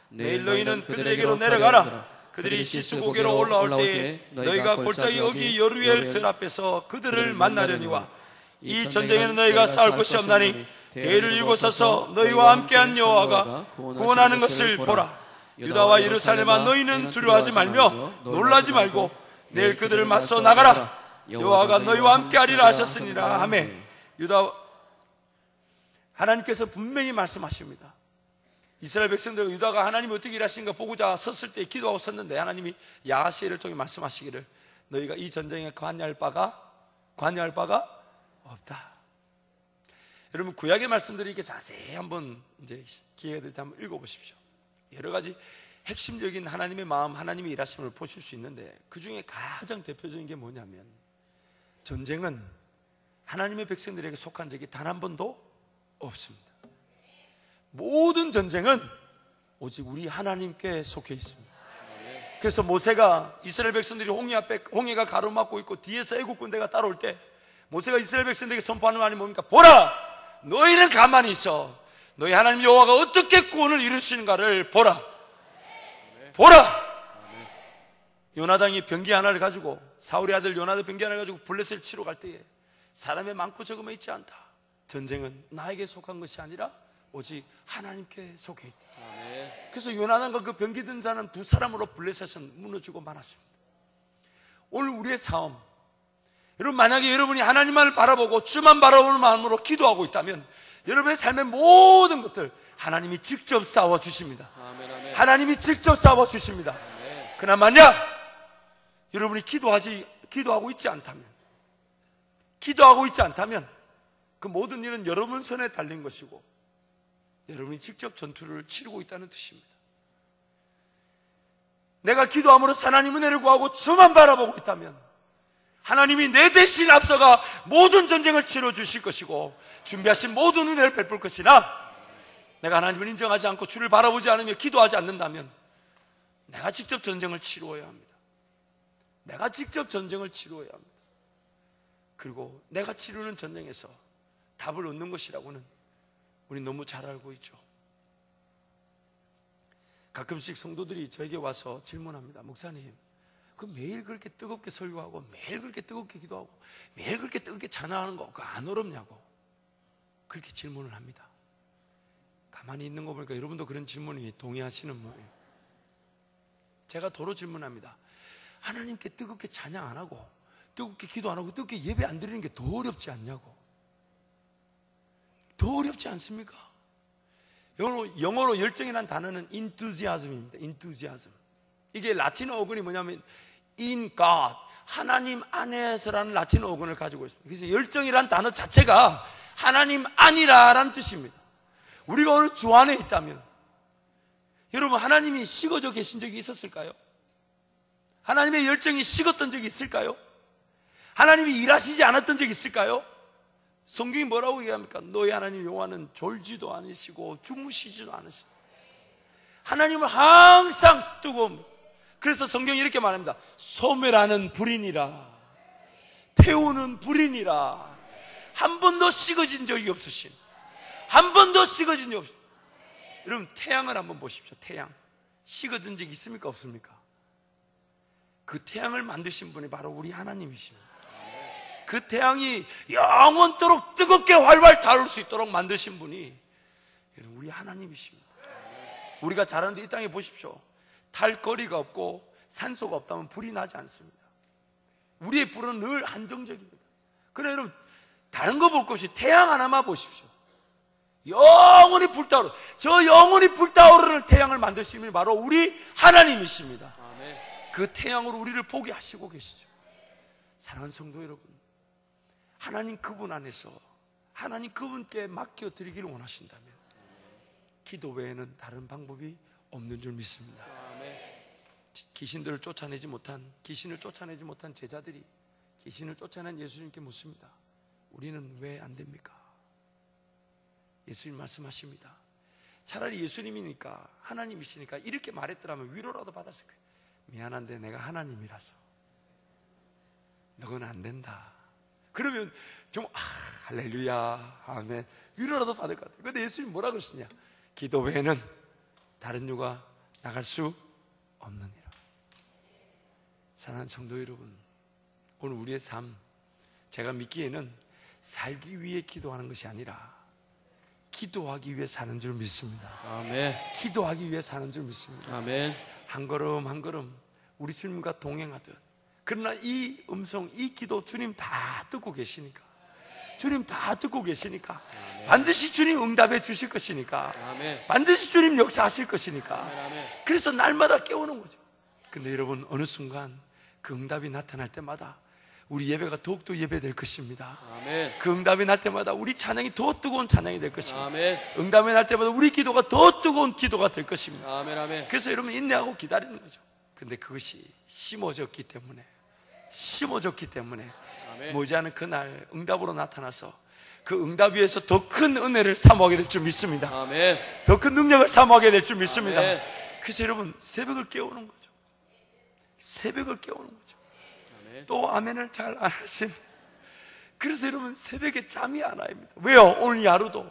내일 너희는 그들에게로 내려가라. 그들이 시스고개로 올라올 때에 너희가 골짜기 어기 여루엘 들 앞에서 그들을 만나려니와 이 전쟁에는 너희가 싸울 것이 없나니 대를 이고 서서 너희와 함께한 여호와가 구원하는 것을 보라. 유다와 예루살렘아, 너희는 두려워하지 말며 놀라지 말고 내일 그들을 맞서 나가라. 여호와가 너희와 함께하리라 하셨으니라. 아멘. 하나님께서 분명히 말씀하십니다. 이스라엘 백성들, 유다가 하나님이 어떻게 일하시는가 보고자 섰을 때 기도하고 섰는데 하나님이 야하시엘을 통해 말씀하시기를 너희가 이 전쟁에 관여할 바가 없다. 여러분, 구약의 말씀들이 이렇게 자세히 한번 이제 기회가 될 때 한번 읽어보십시오. 여러 가지 핵심적인 하나님의 마음, 하나님의 일하심을 보실 수 있는데 그 중에 가장 대표적인 게 뭐냐면, 전쟁은 하나님의 백성들에게 속한 적이 단 한 번도 없습니다. 모든 전쟁은 오직 우리 하나님께 속해 있습니다. 그래서 모세가 이스라엘 백성들이 홍해 앞에, 홍해가 가로막고 있고 뒤에서 애국 군대가 따라올 때 모세가 이스라엘 백성들에게 선포하는 말이 뭡니까? 보라! 너희는 가만히 있어. 너희 하나님 여호와가 어떻게 구원을 이루시는가를 보라. 보라! 요나단이 병기 하나를 가지고, 사울의 아들 요나단 병기 하나를 가지고 블레셋을 치러 갈 때에 사람의 많고 적음에 있지 않다. 전쟁은 나에게 속한 것이 아니라 오직 하나님께 속해 있다. 그래서 요나단과 그 병기 든 자는 두 사람으로 블레셋은 무너지고 말았습니다. 오늘 우리의 삶, 여러분, 만약에 여러분이 하나님만을 바라보고 주만 바라보는 마음으로 기도하고 있다면 여러분의 삶의 모든 것들 하나님이 직접 싸워주십니다. 하나님이 직접 싸워주십니다. 그러나 만약 여러분이 기도하고 있지 않다면 그 모든 일은 여러분 손에 달린 것이고 여러분이 직접 전투를 치르고 있다는 뜻입니다. 내가 기도함으로 하나님 은혜를 구하고 주만 바라보고 있다면 하나님이 내 대신 앞서가 모든 전쟁을 치러주실 것이고 준비하신 모든 은혜를 베풀 것이나, 내가 하나님을 인정하지 않고 주를 바라보지 않으며 기도하지 않는다면 내가 직접 전쟁을 치루어야 합니다. 내가 직접 전쟁을 치루어야 합니다. 그리고 내가 치르는 전쟁에서 답을 얻는 것이라고는 우리 너무 잘 알고 있죠. 가끔씩 성도들이 저에게 와서 질문합니다. 목사님, 그 매일 그렇게 뜨겁게 설교하고 매일 그렇게 뜨겁게 기도하고 매일 그렇게 뜨겁게 찬양하는 거 그거 안 어렵냐고 그렇게 질문을 합니다. 가만히 있는 거 보니까 여러분도 그런 질문이 동의하시는 모양이에요. 제가 도로 질문합니다. 하나님께 뜨겁게 찬양 안 하고 뜨겁게 기도 안 하고 뜨겁게 예배 안 드리는 게 더 어렵지 않냐고. 더 어렵지 않습니까? 영어로 열정이라는 단어는 enthusiasm입니다. enthusiasm. 이게 라틴어 어근이 뭐냐면 in God, 하나님 안에서라는 라틴어 어근을 가지고 있습니다. 그래서 열정이라는 단어 자체가 하나님 안이라는 뜻입니다. 우리가 오늘 주 안에 있다면, 여러분 하나님이 식어져 계신 적이 있었을까요? 하나님의 열정이 식었던 적이 있을까요? 하나님이 일하시지 않았던 적이 있을까요? 성경이 뭐라고 얘기합니까? 너희 하나님 여호와는 졸지도 않으시고 주무시지도 않으시다. 하나님은 항상 뜨거운, 그래서 성경이 이렇게 말합니다. 소멸하는 불이니라, 태우는 불이니라. 한 번도 식어진 적이 없으신, 한 번도 식어진 적이 없으신. 여러분 태양을 한번 보십시오. 태양 식어진 적이 있습니까 없습니까? 그 태양을 만드신 분이 바로 우리 하나님이십니다. 그 태양이 영원토록 뜨겁게 활활 타올 수 있도록 만드신 분이 우리 하나님이십니다. 우리가 자라는데 이 땅에 보십시오. 탈거리가 없고 산소가 없다면 불이 나지 않습니다. 우리의 불은 늘 한정적입니다. 그러나 여러분 다른 거 볼 것 없이 태양 하나만 보십시오. 영원히 불타오르, 저 영원히 불타오르는 태양을 만드신 분이 바로 우리 하나님이십니다. 그 태양으로 우리를 보게 하시고 계시죠. 사랑하는 성도 여러분, 하나님 그분 안에서 하나님 그분께 맡겨드리기를 원하신다면 기도 외에는 다른 방법이 없는 줄 믿습니다. 귀신을 쫓아내지 못한 제자들이 귀신을 쫓아낸 예수님께 묻습니다. 우리는 왜 안 됩니까? 예수님 말씀하십니다. 차라리 예수님이니까, 하나님이시니까 이렇게 말했더라면 위로라도 받았을 거예요. 미안한데 내가 하나님이라서 너는 안 된다. 그러면 좀 할렐루야, 아멘, 위로라도 받을 것 같아요. 그런데 예수님 뭐라 그러시냐? 기도 외에는 다른 유가 나갈 수 없느니라. 사랑하는 성도 여러분, 오늘 우리의 삶, 제가 믿기에는 살기 위해 기도하는 것이 아니라 기도하기 위해 사는 줄 믿습니다. 아멘. 기도하기 위해 사는 줄 믿습니다. 아멘. 한 걸음 한 걸음 우리 주님과 동행하듯. 그러나 이 음성, 이 기도 주님 다 듣고 계시니까, 주님 다 듣고 계시니까, 반드시 주님 응답해 주실 것이니까, 반드시 주님 역사하실 것이니까, 그래서 날마다 깨우는 거죠. 근데 여러분 어느 순간 그 응답이 나타날 때마다 우리 예배가 더욱더 예배될 것입니다. 아멘. 그 응답이 날 때마다 우리 찬양이 더 뜨거운 찬양이 될 것입니다. 아멘. 응답이 날 때마다 우리 기도가 더 뜨거운 기도가 될 것입니다. 아멘. 아멘. 그래서 여러분 인내하고 기다리는 거죠. 근데 그것이 심어졌기 때문에 아멘. 머지않은 그날 응답으로 나타나서 그 응답 위에서 더 큰 은혜를 사모하게 될 줄 믿습니다. 아멘. 더 큰 능력을 사모하게 될 줄 믿습니다. 아멘. 그래서 여러분 새벽을 깨우는 거죠. 새벽을 깨우는 거죠. 아멘. 또 아멘을 잘 안 하신. 그래서 여러분 새벽에 잠이 안 와입니다. 왜요? 오늘 이 하루도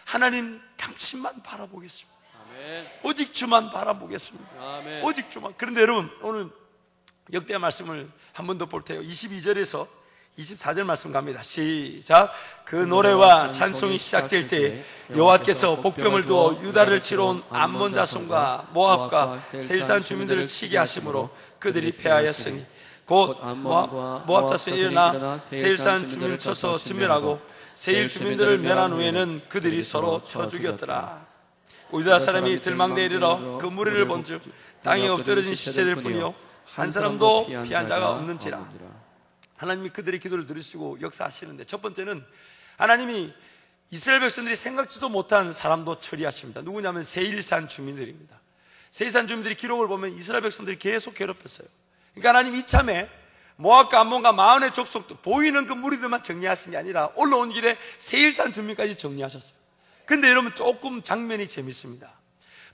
하나님 당신만 바라보겠습니다. 아멘. 오직 주만 바라보겠습니다. 아멘. 오직 주만. 그런데 여러분 오늘 역대 말씀을 한 번 더 볼 테요. 22절에서 24절 말씀 갑니다. 시작. 그 노래와 찬송이 시작될 때 여호와께서 복병을 두어 유다를 치러 온 암몬 자손과 모압과 세일산 주민들을 치게 하심으로 그들이 패하였으니 곧 모압 자손이 일어나 세일산 주민을 쳐서 진멸하고 세일 주민들을 멸한 후에는 그들이 서로 쳐 죽였더라. 유다 사람이 들망대에 이르러 그 무리를 본즉 땅에 엎드러진 시체들 뿐이요 한 사람도 피한 자가 없는지라. 하나님이 그들의 기도를 들으시고 역사하시는데, 첫 번째는 하나님이 이스라엘 백성들이 생각지도 못한 사람도 처리하십니다. 누구냐면 세일산 주민들입니다. 세일산 주민들이 기록을 보면 이스라엘 백성들이 계속 괴롭혔어요. 그러니까 하나님 이참에 모압과 암몬과 마온의 족속도 보이는 그 무리들만 정리하신 게 아니라 올라온 길에 세일산 주민까지 정리하셨어요. 근데 여러분 조금 장면이 재밌습니다.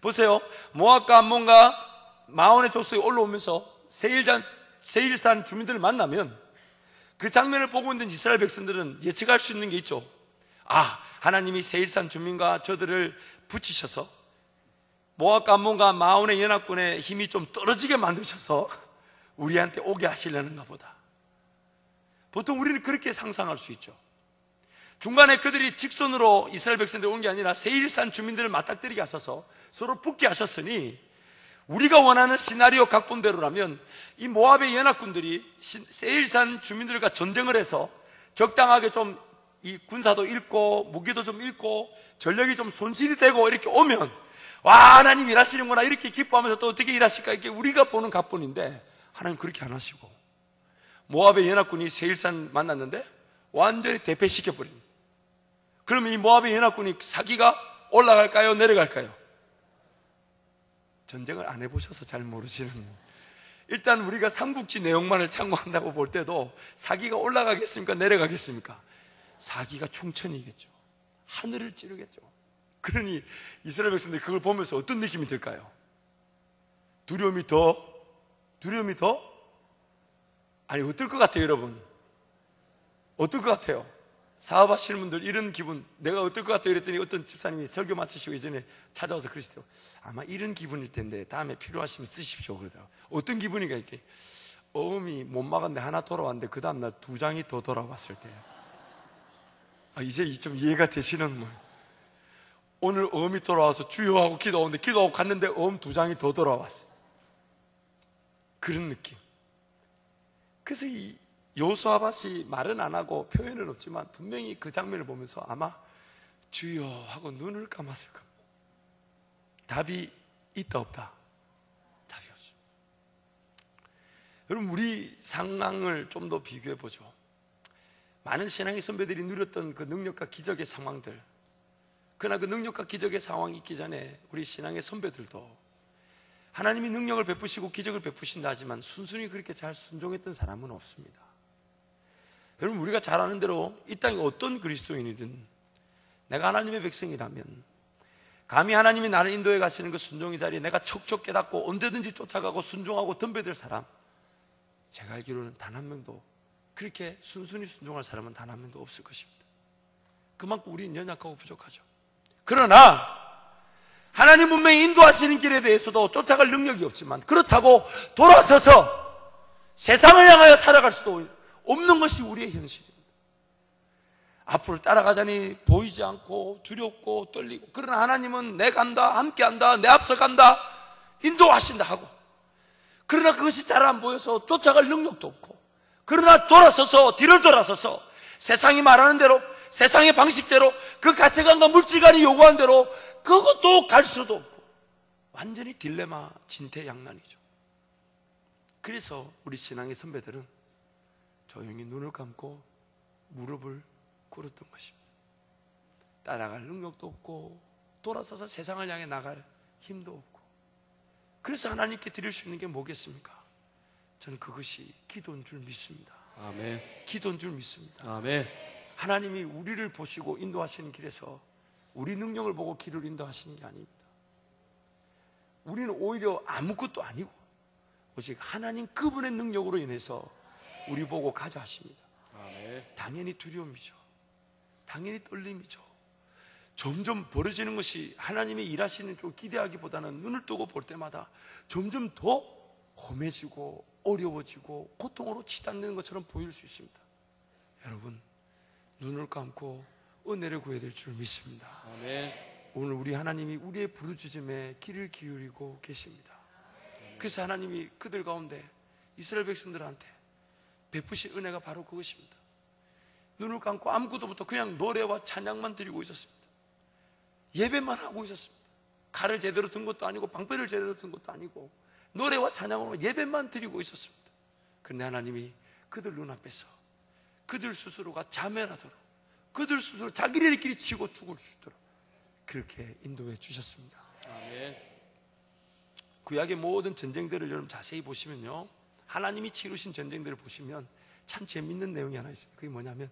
보세요. 모압과 암몬과 마온의 족속이 올라오면서 세일산 주민들을 만나면 그 장면을 보고 있는 이스라엘 백성들은 예측할 수 있는 게 있죠. 하나님이 세일산 주민과 저들을 붙이셔서 모압과 암몬과 마온의 연합군의 힘이 좀 떨어지게 만드셔서 우리한테 오게 하시려는가 보다. 보통 우리는 그렇게 상상할 수 있죠. 중간에 그들이 직선으로 이스라엘 백성들 온 게 아니라 세일산 주민들을 맞닥뜨리게 하셔서 서로 붙게 하셨으니, 우리가 원하는 시나리오 각본대로라면 이 모압의 연합군들이 세일산 주민들과 전쟁을 해서 적당하게 좀 이 군사도 잃고 무기도 좀 잃고 전력이 좀 손실이 되고 이렇게 오면, 와, 하나님 일하시는구나 이렇게 기뻐하면서 또 어떻게 일하실까, 이게 우리가 보는 각본인데 하나님 그렇게 안 하시고, 모압의 연합군이 세일산 만났는데 완전히 대패시켜버립니다. 그러면 이 모압의 연합군이 사기가 올라갈까요, 내려갈까요? 전쟁을 안 해보셔서 잘 모르시는, 일단 우리가 삼국지 내용만을 참고한다고 볼 때도 사기가 올라가겠습니까, 내려가겠습니까? 사기가 충천이겠죠. 하늘을 찌르겠죠. 그러니 이스라엘 백성들이 그걸 보면서 어떤 느낌이 들까요? 두려움이 더? 아니, 어떨 것 같아요, 여러분? 어떨 것 같아요? 사업하시는 분들 이런 기분, 내가 어떨 것 같아요? 이랬더니 어떤 집사님이 설교 마치시고 예전에 찾아와서 그러시더라고요. 아마 이런 기분일 텐데 다음에 필요하시면 쓰십시오, 그러더라고요. 어떤 기분인가, 이렇게 어음이 못 막았는데 하나 돌아왔는데 그 다음날 2장이 더 돌아왔을 때, 이제 좀 이해가 되시는 분. 오늘 어음이 돌아와서 주여 하고 기도하는데 기도하고 갔는데 어음 2장이 더 돌아왔어요. 그런 느낌. 그래서 이 여호수아밭이 말은 안 하고 표현은 없지만 분명히 그 장면을 보면서 아마 주여 하고 눈을 감았을 겁니다. 답이 있다 없다? 답이 없죠. 여러분, 우리 상황을 좀 더 비교해 보죠. 많은 신앙의 선배들이 누렸던 그 능력과 기적의 상황들, 그러나 그 능력과 기적의 상황이 있기 전에 우리 신앙의 선배들도 하나님이 능력을 베푸시고 기적을 베푸신다 하지만 순순히 그렇게 잘 순종했던 사람은 없습니다. 여러분, 우리가 잘 아는 대로 이 땅에 어떤 그리스도인이든 내가 하나님의 백성이라면 감히 하나님이 나를 인도해 가시는 그 순종의 자리에 내가 척척 깨닫고 언제든지 쫓아가고 순종하고 덤벼들 사람, 제가 알기로는 단 한 명도, 그렇게 순순히 순종할 사람은 단 한 명도 없을 것입니다. 그만큼 우리는 연약하고 부족하죠. 그러나 하나님 분명히 인도하시는 길에 대해서도 쫓아갈 능력이 없지만, 그렇다고 돌아서서 세상을 향하여 살아갈 수도 없는 것이 우리의 현실입니다. 앞으로 따라가자니 보이지 않고 두렵고 떨리고, 그러나 하나님은 내 간다, 함께 한다, 내 앞서 간다, 인도하신다 하고, 그러나 그것이 잘 안 보여서 쫓아갈 능력도 없고, 그러나 돌아서서, 뒤를 돌아서서 세상이 말하는 대로, 세상의 방식대로, 그 가치관과 물질관이 요구한 대로 그것도 갈 수도 없고, 완전히 딜레마, 진퇴양난이죠. 그래서 우리 신앙의 선배들은 조용히 눈을 감고 무릎을 꿇었던 것입니다. 따라갈 능력도 없고 돌아서서 세상을 향해 나갈 힘도 없고, 그래서 하나님께 드릴 수 있는 게 뭐겠습니까? 저는 그것이 기도인 줄 믿습니다. 아멘. 기도인 줄 믿습니다. 아멘. 하나님이 우리를 보시고 인도하시는 길에서 우리 능력을 보고 길을 인도하시는 게 아닙니다. 우리는 오히려 아무것도 아니고 오직 하나님 그분의 능력으로 인해서 우리 보고 가자 하십니다. 아멘. 당연히 두려움이죠. 당연히 떨림이죠. 점점 벌어지는 것이 하나님이 일하시는 쪽 기대하기보다는 눈을 뜨고 볼 때마다 점점 더 험해지고 어려워지고 고통으로 치닫는 것처럼 보일 수 있습니다. 여러분, 눈을 감고 은혜를 구해야 될 줄 믿습니다. 아멘. 오늘 우리 하나님이 우리의 부르짖음에 귀를 기울이고 계십니다. 그래서 하나님이 그들 가운데 이스라엘 백성들한테 베푸신 은혜가 바로 그것입니다. 눈을 감고 아무것도 못하고 그냥 노래와 찬양만 드리고 있었습니다. 예배만 하고 있었습니다. 칼을 제대로 든 것도 아니고 방패를 제대로 든 것도 아니고 노래와 찬양으로 예배만 드리고 있었습니다. 그런데 하나님이 그들 눈앞에서 그들 스스로가 자멸하도록, 그들 스스로 자기들끼리 치고 죽을 수 있도록 그렇게 인도해 주셨습니다. 아멘. 구약의 모든 전쟁들을 여러분 자세히 보시면요, 하나님이 치르신 전쟁들을 보시면 참 재밌는 내용이 하나 있습니다. 그게 뭐냐면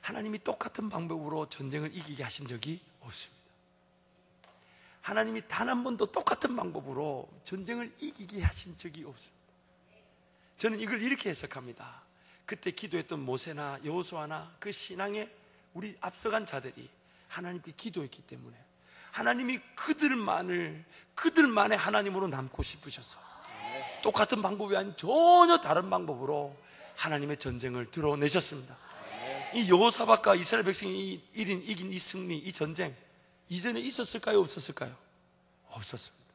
하나님이 똑같은 방법으로 전쟁을 이기게 하신 적이 없습니다. 하나님이 단 한 번도 똑같은 방법으로 전쟁을 이기게 하신 적이 없습니다. 저는 이걸 이렇게 해석합니다. 그때 기도했던 모세나 여호수아나 그 신앙의 우리 앞서간 자들이 하나님께 기도했기 때문에 하나님이 그들만의 하나님으로 남고 싶으셔서 똑같은 방법이 아닌 전혀 다른 방법으로 하나님의 전쟁을 드러내셨습니다. 이 여호사밧과 이스라엘 백성이 이긴 이 승리, 이 전쟁 이전에 있었을까요? 없었을까요? 없었습니다.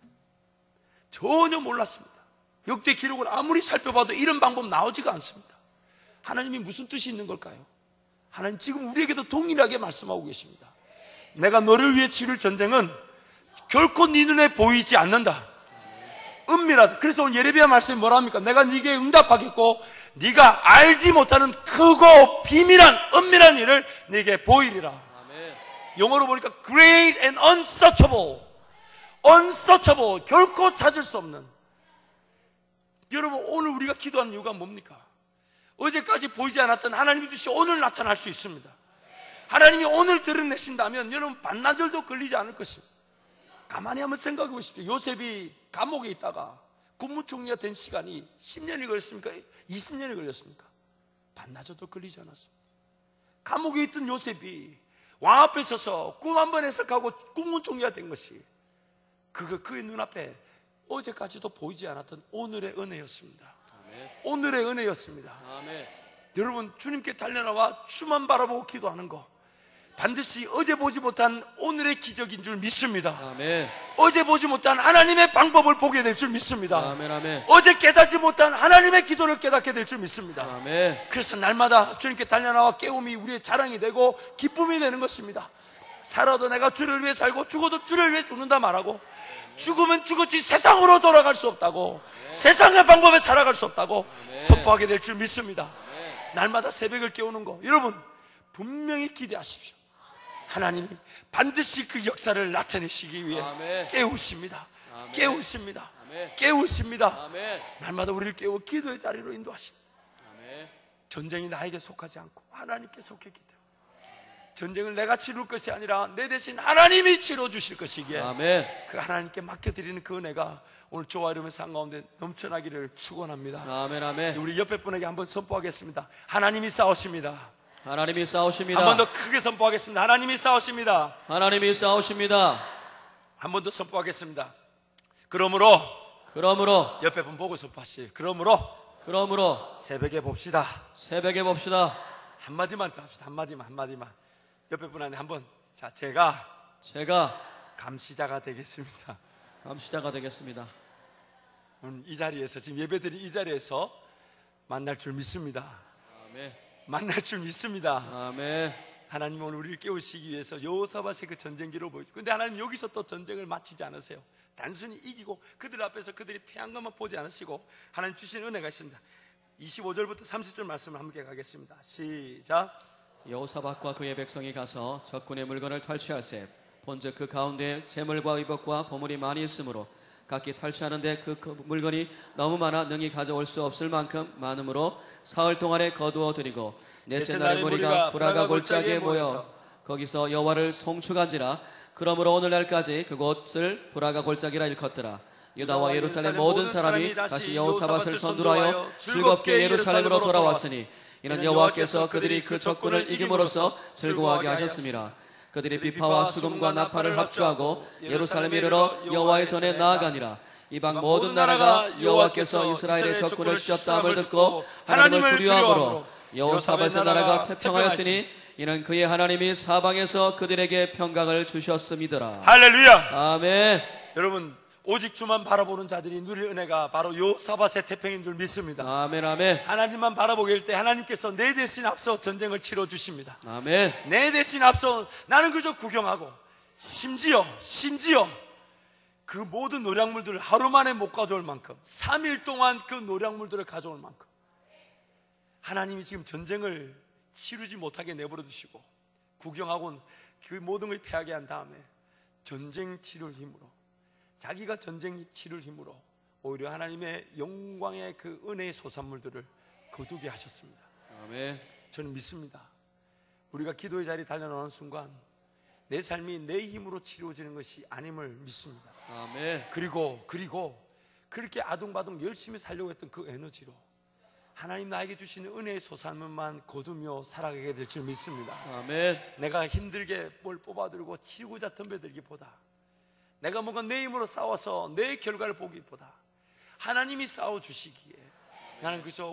전혀 몰랐습니다. 역대 기록을 아무리 살펴봐도 이런 방법 나오지가 않습니다. 하나님이 무슨 뜻이 있는 걸까요? 하나님 지금 우리에게도 동일하게 말씀하고 계십니다. 내가 너를 위해 치를 전쟁은 결코 네 눈에 보이지 않는다. 은밀하다. 그래서 오늘 예레미야 말씀이 뭐랍니까? 내가 네게 응답하겠고 네가 알지 못하는 크고 비밀한 은밀한 일을 네게 보이리라. 아멘. 영어로 보니까 great and unsearchable, unsearchable, 결코 찾을 수 없는. 여러분, 오늘 우리가 기도하는 이유가 뭡니까? 어제까지 보이지 않았던 하나님의 뜻이 오늘 나타날 수 있습니다. 하나님이 오늘 드러내신다면 여러분 반나절도 걸리지 않을 것입니다. 가만히 한번 생각해 보십시오. 요셉이 감옥에 있다가 국무총리가 된 시간이 10년이 걸렸습니까? 20년이 걸렸습니까? 반나절도 걸리지 않았습니다. 감옥에 있던 요셉이 왕 앞에 서서 꿈 한 번 해석하고 국무총리가 된 것이 그의 눈앞에 어제까지도 보이지 않았던 오늘의 은혜였습니다. 아멘. 오늘의 은혜였습니다. 아멘. 여러분, 주님께 달려나와 주만 바라보고 기도하는 거 반드시 어제 보지 못한 오늘의 기적인 줄 믿습니다. 아멘. 어제 보지 못한 하나님의 방법을 보게 될 줄 믿습니다. 아멘. 아멘. 어제 깨닫지 못한 하나님의 기도를 깨닫게 될 줄 믿습니다. 아멘. 그래서 날마다 주님께 달려나와 깨움이 우리의 자랑이 되고 기쁨이 되는 것입니다. 살아도 내가 주를 위해 살고 죽어도 주를 위해 죽는다 말하고, 죽으면 죽었지 세상으로 돌아갈 수 없다고, 세상의 방법에 살아갈 수 없다고 선포하게 될 줄 믿습니다. 날마다 새벽을 깨우는 거, 여러분 분명히 기대하십시오. 하나님이 반드시 그 역사를 나타내시기 위해 아멘. 깨우십니다. 아멘. 깨우십니다. 아멘. 깨우십니다. 아멘. 날마다 우리를 깨워 기도의 자리로 인도하십니다. 아멘. 전쟁이 나에게 속하지 않고 하나님께 속했기 때문에 전쟁을 내가 치룰 것이 아니라 내 대신 하나님이 치러주실 것이기에 아멘. 그 하나님께 맡겨드리는 그 은혜가 오늘 저와 여러분의 삶 가운데 넘쳐나기를 축원합니다. 아멘. 아멘. 우리 옆에 분에게 한번 선포하겠습니다. 하나님이 싸우십니다. 하나님이 싸우십니다. 한 번 더 크게 선포하겠습니다. 하나님이 싸우십니다. 하나님이 싸우십니다. 한 번 더 선포하겠습니다. 그러므로 옆에 분 보고 선포하시죠. 그러므로 새벽에 봅시다. 새벽에 봅시다. 한마디만 더 합시다. 한마디만. 옆에 분한테 한번, 자, 제가 감시자가 되겠습니다. 감시자가 되겠습니다. 오늘 이 자리에서, 지금 예배드린 이 자리에서 만날 줄 믿습니다. 아멘. 만날 줄 믿습니다. 아멘. 하나님 오늘 우리를 깨우시기 위해서 여호사밧의 그 전쟁기로 보여주고, 근데 하나님 여기서 또 전쟁을 마치지 않으세요. 단순히 이기고 그들 앞에서 그들이 패한 것만 보지 않으시고 하나님 주신 은혜가 있습니다. 25절부터 30절 말씀을 함께 가겠습니다. 시작. 여호사밧과 그의 백성이 가서 적군의 물건을 탈취할세. 본즉 그 가운데 재물과 의복과 보물이 많이 있으므로 각기 탈취하는데 그 물건이 너무 많아 능히 가져올 수 없을 만큼 많으므로 사흘 동안에 거두어 드리고 넷째 날에 무리가 브라가 골짜기에 모여 거기서 여호와를 송축한지라. 그러므로 오늘날까지 그곳을 브라가 골짜기라 일컫더라. 유다와 예루살렘 모든 사람이 다시 여호사밧을 선두하여 즐겁게 예루살렘으로 돌아왔으니 이는 여호와께서 그들이 그 적군을 이김으로써 즐거워하게 하셨습니다. 그들이 비파와 수금과 나팔을 합주하고 예루살렘에 이르러 여호와의 전에 나아가니라. 이방 모든 나라가 여호와께서 이스라엘의 적군을 씌웠다 함을 듣고 하나님을 두려워하므로 여호사밧의 나라가 태평하였으니 이는 그의 하나님이 사방에서 그들에게 평강을 주셨음이더라. 할렐루야. 아멘. 여러분, 오직 주만 바라보는 자들이 누릴 은혜가 바로 여호사밧의 태평인 줄 믿습니다. 아멘. 아멘. 하나님만 바라보게 할 때 하나님께서 내 대신 앞서 전쟁을 치러주십니다. 아멘. 내 대신 앞서 나는 그저 구경하고, 심지어 그 모든 노략물들을 하루 만에 못 가져올 만큼, 3일 동안 그 노략물들을 가져올 만큼 하나님이 지금 전쟁을 치르지 못하게 내버려 두시고 구경하고는 그 모든 걸 패하게 한 다음에 전쟁 치를 힘으로, 자기가 전쟁 치를 힘으로 오히려 하나님의 영광의 그 은혜의 소산물들을 거두게 하셨습니다. 아멘. 저는 믿습니다. 우리가 기도의 자리에 달려나오는 순간 내 삶이 내 힘으로 치루어지는 것이 아님을 믿습니다. 아멘. 그리고 그렇게 아둥바둥 열심히 살려고 했던 그 에너지로 하나님 나에게 주시는 은혜의 소산물만 거두며 살아가게 될 줄 믿습니다. 아멘. 내가 힘들게 뭘 뽑아들고 치고자 덤벼들기보다, 내가 뭔가 내 힘으로 싸워서 내 결과를 보기보다 하나님이 싸워주시기에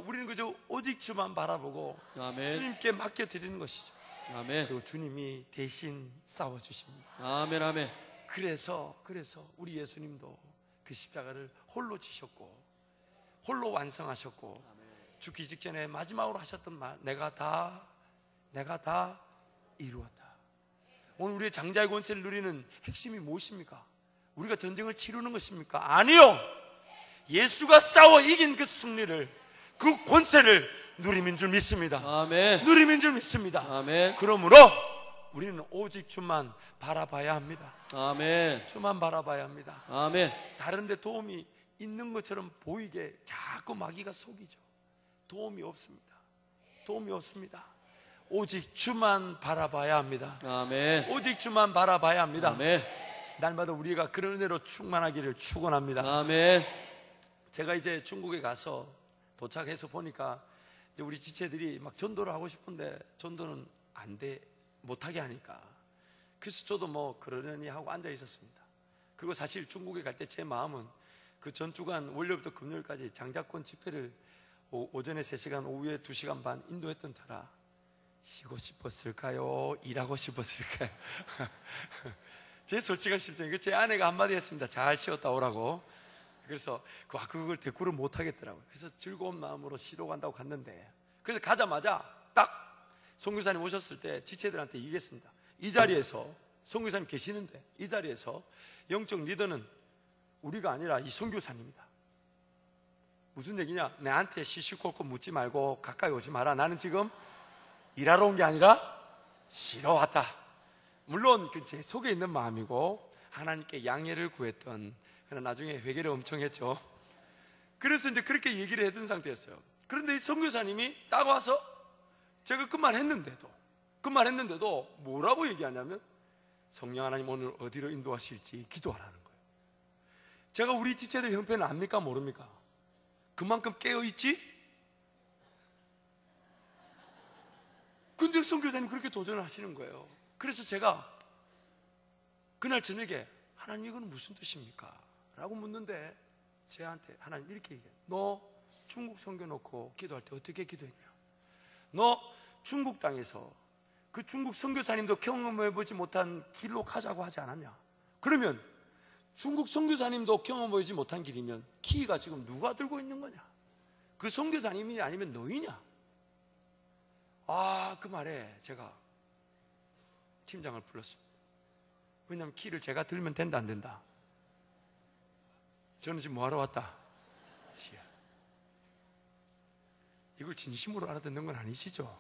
우리는 그저 오직 주만 바라보고 아멘. 주님께 맡겨드리는 것이죠. 아멘. 그리고 주님이 대신 싸워주십니다. 아멘. 아멘. 그래서 우리 예수님도 그 십자가를 홀로 지셨고 홀로 완성하셨고 죽기 직전에 마지막으로 하셨던 말, 내가 다 이루었다. 오늘 우리의 장자의 권세를 누리는 핵심이 무엇입니까? 우리가 전쟁을 치르는 것입니까? 아니요. 예수가 싸워 이긴 그 승리를, 그 권세를 누리는 줄 믿습니다. 아멘. 누리는 줄 믿습니다. 아멘. 그러므로 우리는 오직 주만 바라봐야 합니다. 아멘. 주만 바라봐야 합니다. 아멘. 다른 데 도움이 있는 것처럼 보이게 자꾸 마귀가 속이죠. 도움이 없습니다. 도움이 없습니다. 오직 주만 바라봐야 합니다. 아멘. 오직 주만 바라봐야 합니다. 아멘. 날마다 우리가 그런 은혜로 충만하기를 축원합니다. 아멘. 제가 이제 중국에 가서 도착해서 보니까 이제 우리 지체들이 막 전도를 하고 싶은데 전도는 못하게 하니까, 그래서 저도 뭐 그러려니 하고 앉아 있었습니다. 그리고 사실 중국에 갈 때 제 마음은 그 전주간 월요일부터 금요일까지 장자권 집회를 오전에 3시간, 오후에 2시간 반 인도했던 터라 쉬고 싶었을까요? 일하고 싶었을까요? 제 솔직한 심정이, 제 아내가 한마디 했습니다. 잘 쉬었다 오라고. 그래서 그걸 대꾸를 못 하겠더라고요. 그래서 즐거운 마음으로 쉬러 간다고 갔는데, 그래서 가자마자 딱 선교사님 오셨을 때 지체들한테 얘기했습니다. 이 자리에서 선교사님 계시는데 이 자리에서 영적 리더는 우리가 아니라 이 선교사님이다. 무슨 얘기냐? 내한테 시시콜콜 묻지 말고 가까이 오지 마라. 나는 지금 일하러 온 게 아니라 쉬러 왔다. 물론 그 제 속에 있는 마음이고 하나님께 양해를 구했던, 그러나 나중에 회개를 엄청 했죠. 그래서 이제 그렇게 얘기를 해둔 상태였어요. 그런데 이 선교사님이 딱 와서 제가 그 말 했는데도 뭐라고 얘기하냐면, 성령 하나님 오늘 어디로 인도하실지 기도하라는 거예요. 제가 우리 지체들 형편을 압니까 모릅니까? 그만큼 깨어있지? 근데 선교사님 그렇게 도전을 하시는 거예요. 그래서 제가 그날 저녁에 하나님 이건 무슨 뜻입니까? 라고 묻는데 제한테 하나님 이렇게 얘기해요. 너 중국 선교 놓고 기도할 때 어떻게 기도했냐? 너 중국 땅에서 그 중국 선교사님도 경험해보지 못한 길로 가자고 하지 않았냐? 그러면 중국 선교사님도 경험해보지 못한 길이면 키가 지금 누가 들고 있는 거냐? 그 선교사님이냐 아니면 너희냐? 그 말에 제가 팀장을 불렀습니다. 왜냐하면 키를 제가 들면 된다 안 된다? 저는 지금 뭐하러 왔다? 이걸 진심으로 알아듣는 건 아니시죠?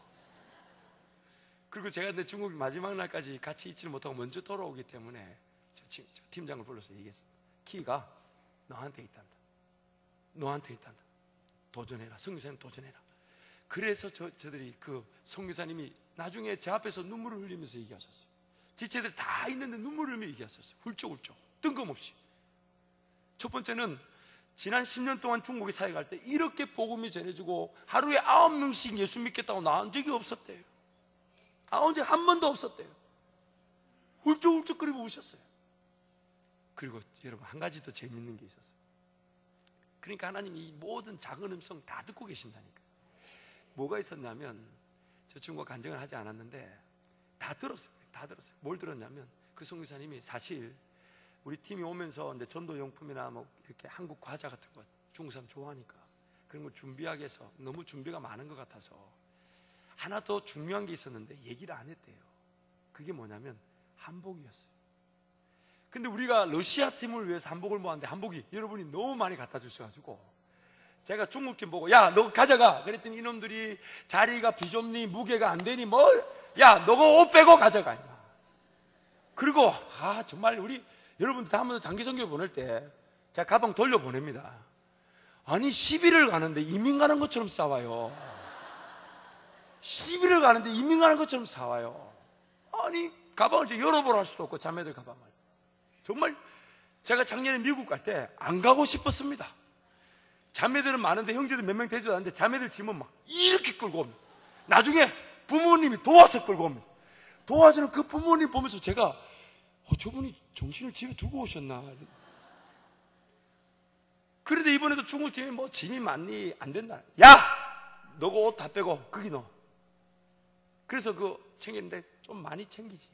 그리고 제가 내 중국 마지막 날까지 같이 있지를 못하고 먼저 돌아오기 때문에 저 팀장을 불러서 얘기했습니다. 키가 너한테 있단다. 너한테 있단다. 도전해라. 선교사님 도전해라. 그래서 저들이 그 선교사님이 나중에 제 앞에서 눈물을 흘리면서 얘기하셨어요. 지체들 다 있는데 눈물을 흘리며 얘기하셨어요. 훌쩍훌쩍 뜬금없이. 첫 번째는 지난 10년 동안 중국에 사회 갈 때 이렇게 복음이 전해지고 하루에 9명씩 예수 믿겠다고 나온 적이 없었대요. 나온 적 한 번도 없었대요. 훌쩍훌쩍거리고 우셨어요. 그리고 여러분 한 가지 더 재밌는 게 있었어요. 그러니까 하나님이 이 모든 작은 음성 다 듣고 계신다니까. 뭐가 있었냐면, 저 친구가 간증을 하지 않았는데 다 들었어요. 다 들었어요. 뭘 들었냐면, 그 선교사님이 사실 우리 팀이 오면서 이제 전도용품이나 뭐 이렇게 한국 과자 같은 거 중국 사람 좋아하니까 그런 걸 준비하기 위해서 너무 준비가 많은 것 같아서 하나 더 중요한 게 있었는데 얘기를 안 했대요. 그게 뭐냐면 한복이었어요. 근데 우리가 러시아 팀을 위해서 한복을 모았는데 한복이 여러분이 너무 많이 갖다 주셔가지고 제가 중국 팀 보고 야 너 가져가 그랬더니 이놈들이 자리가 비좁니 무게가 안 되니 뭐 야 너가 옷 빼고 가져가. 그리고 정말 우리 여러분들 다음부터 장기선교 보낼 때 제가 가방 돌려보냅니다. 아니 시비를 가는데 이민 가는 것처럼 싸워요. 시비를 가는데 이민 가는 것처럼 싸워요. 아니 가방을 이제 열어보라 할 수도 없고 자매들 가방을. 정말 제가 작년에 미국 갈 때 안 가고 싶었습니다. 자매들은 많은데 형제들 몇 명 되지도 않는데 자매들 짐은 막 이렇게 끌고 옵니다. 나중에 부모님이 도와서 끌고 옵니다. 도와주는 그 부모님 보면서 제가 저분이 정신을 집에 두고 오셨나. 그런데 이번에도 중국팀이 뭐 짐이 많니? 안 된다. 야! 너가 옷 다 빼고 거기 넣어. 그래서 챙기는데 좀 많이 챙기지.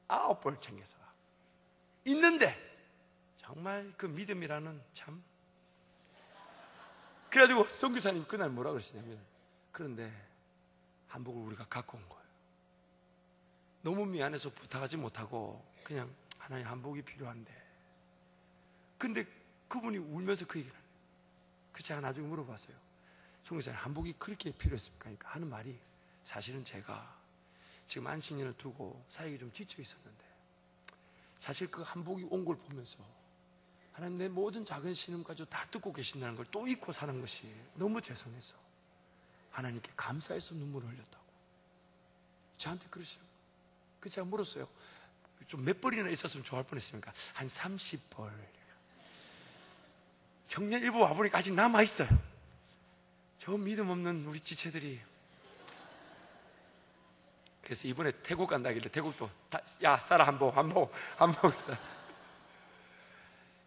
9벌 챙겨서 있는데 정말 그 믿음이라는 참. 그래가지고 선교사님 그날 뭐라 그러시냐면, 그런데 한복을 우리가 갖고 온 거예요. 너무 미안해서 부탁하지 못하고 그냥 하나님 한복이 필요한데. 근데 그분이 울면서 그 얘기를 하네요. 제가 나중에 물어봤어요. 선교사님 한복이 그렇게 필요했습니까? 그러니까 하는 말이, 사실은 제가 지금 안식년을 두고 사역이 좀 지쳐 있었는데 사실 그 한복이 온 걸 보면서 하나님, 내 모든 작은 신음까지 다 듣고 계신다는 걸 또 잊고 사는 것이 너무 죄송해서 하나님께 감사해서 눈물을 흘렸다고 저한테 그러시는 거예요. 그래서 제가 물었어요. 좀 몇 벌이나 있었으면 좋아할 뻔했습니까? 한 30벌. 청년 일부 와보니까 아직 남아있어요. 저 믿음 없는 우리 지체들이. 그래서 이번에 태국 간다길래 태국도 야, 싸라 한복 싸라.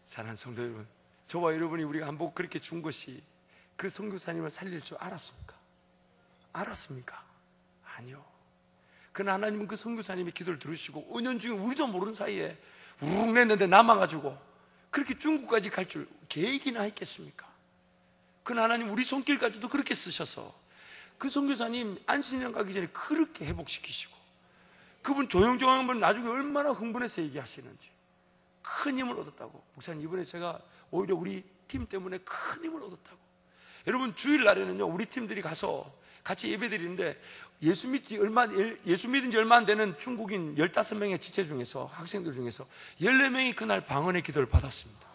사랑하는 성도 여러분, 저와 여러분이 우리가 한복 그렇게 준 것이 그 선교사님을 살릴 줄 알았습니까? 알았습니까? 아니요. 그러나 하나님은 그 선교사님의 기도를 들으시고 은연중에 우리도 모르는 사이에 우르륵 냈는데 남아가지고 그렇게 중국까지 갈 줄 계획이나 했겠습니까? 그러나 하나님 우리 손길까지도 그렇게 쓰셔서 그 선교사님 안식년 가기 전에 그렇게 회복시키시고, 그분 조용조용하면 나중에 얼마나 흥분해서 얘기하시는지 큰 힘을 얻었다고. 목사님, 이번에 제가 오히려 우리 팀 때문에 큰 힘을 얻었다고. 여러분, 주일날에는요 우리 팀들이 가서 같이 예배드리는데 예수 믿은 지 얼마 안 되는 중국인 15명의 지체 중에서, 학생들 중에서 14명이 그날 방언의 기도를 받았습니다.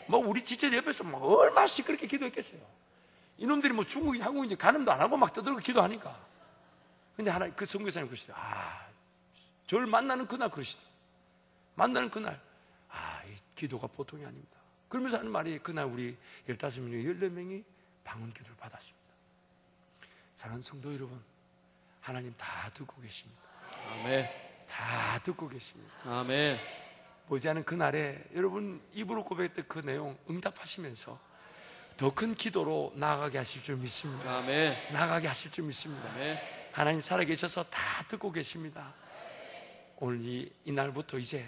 뭐 우리 지체 옆에서 막 얼마나 시끄럽게 기도했겠어요. 이놈들이 뭐 중국인, 한국인지 가늠도 안 하고 막 떠들고 기도하니까. 근데 하나 그 선교사님 그러시더라고요. 저를 만나는 그날 그러시더라고요. 만나는 그날, 이 기도가 보통이 아닙니다. 그러면서 하는 말이, 그날 우리 15명, 14명이 방언 기도를 받았습니다. 사랑하는 성도 여러분, 하나님 다 듣고 계십니다. 아멘. 다 듣고 계십니다. 아멘. 머지않은 그날에 여러분 입으로 고백했던 그 내용 응답하시면서 더 큰 기도로 나아가게 하실 줄 믿습니다. 아멘. 나아가게 하실 줄 믿습니다. 아멘. 하나님 살아계셔서 다 듣고 계십니다. 오늘 이날부터 이제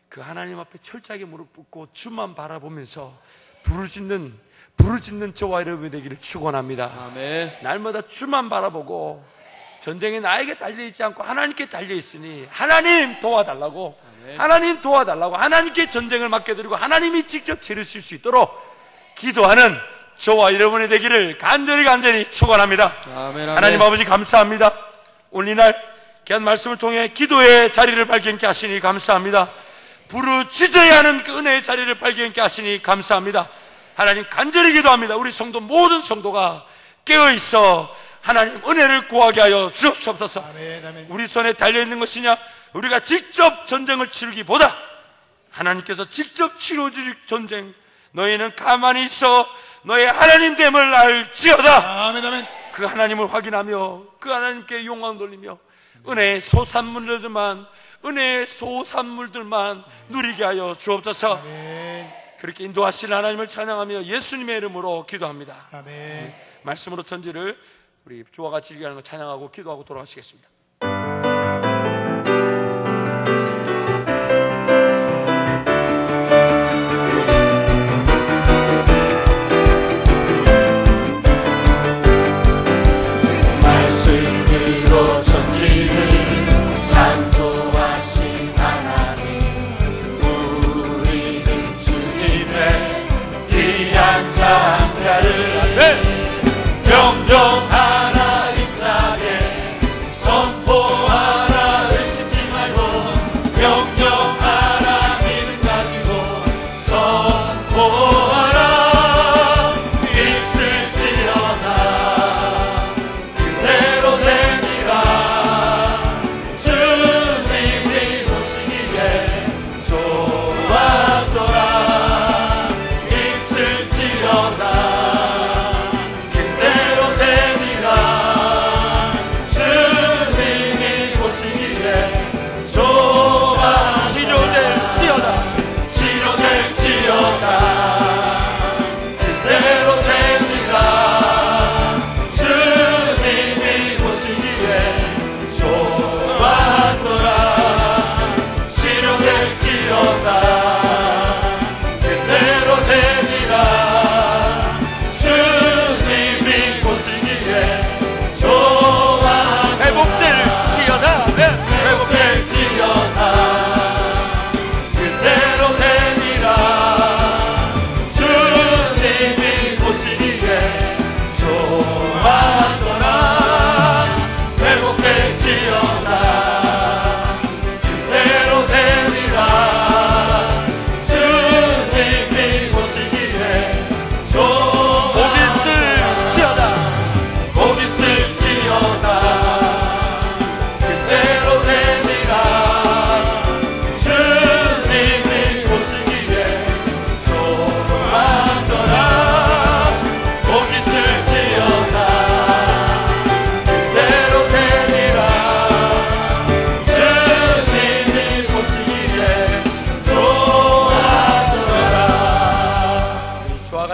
그 하나님 앞에 철저하게 무릎 꿇고 주만 바라보면서 부르짖는 저와 여러분이 되기를 축원합니다. 아멘. 날마다 주만 바라보고 전쟁이 나에게 달려있지 않고 하나님께 달려있으니 하나님 도와달라고, 하나님 도와달라고, 하나님께 전쟁을 맡겨드리고 하나님이 직접 치르실 수 있도록 기도하는 저와 여러분이 되기를 간절히 축원합니다. 아멘. 하나님 아버지 감사합니다. 오늘 이날 귀한 말씀을 통해 기도의 자리를 발견케 하시니 감사합니다. 부르짖어야 하는 그 은혜의 자리를 발견케 하시니 감사합니다. 하나님 간절히 기도합니다. 우리 성도 모든 성도가 깨어있어 하나님 은혜를 구하게 하여 주옵소서. 아멘. 우리 손에 달려있는 것이냐, 우리가 직접 전쟁을 치르기보다 하나님께서 직접 치러줄 전쟁, 너희는 가만히 있어 너의 하나님됨을 알지어다. 아멘. 그 하나님을 확인하며 그 하나님께 영광 돌리며 은혜의 소산물들만 누리게 하여 주옵소서. 아멘. 그렇게 인도하시는 하나님을 찬양하며 예수님의 이름으로 기도합니다. 아멘. 말씀으로 전지를 우리 주와 같이 일기하는 거 찬양하고 기도하고 돌아가시겠습니다. 말씀으로 전지를 창조하신 하나님, 우리는 주님의 귀한 장자를 명령 하나님 자에 선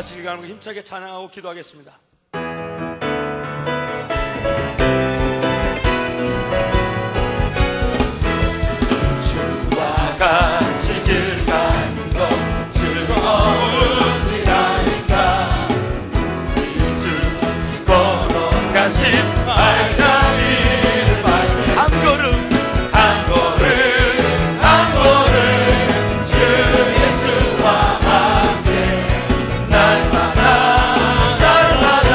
같이 일가는 거 힘차게 찬양하고 기도하겠습니다. 주와 같이 길 가는 것 즐거운 일 아닌가. 우리 주 걸어가신 발자취를 밟네. 한 걸음 한 걸음 한 걸음 주 예수와 함께 날마다 날마다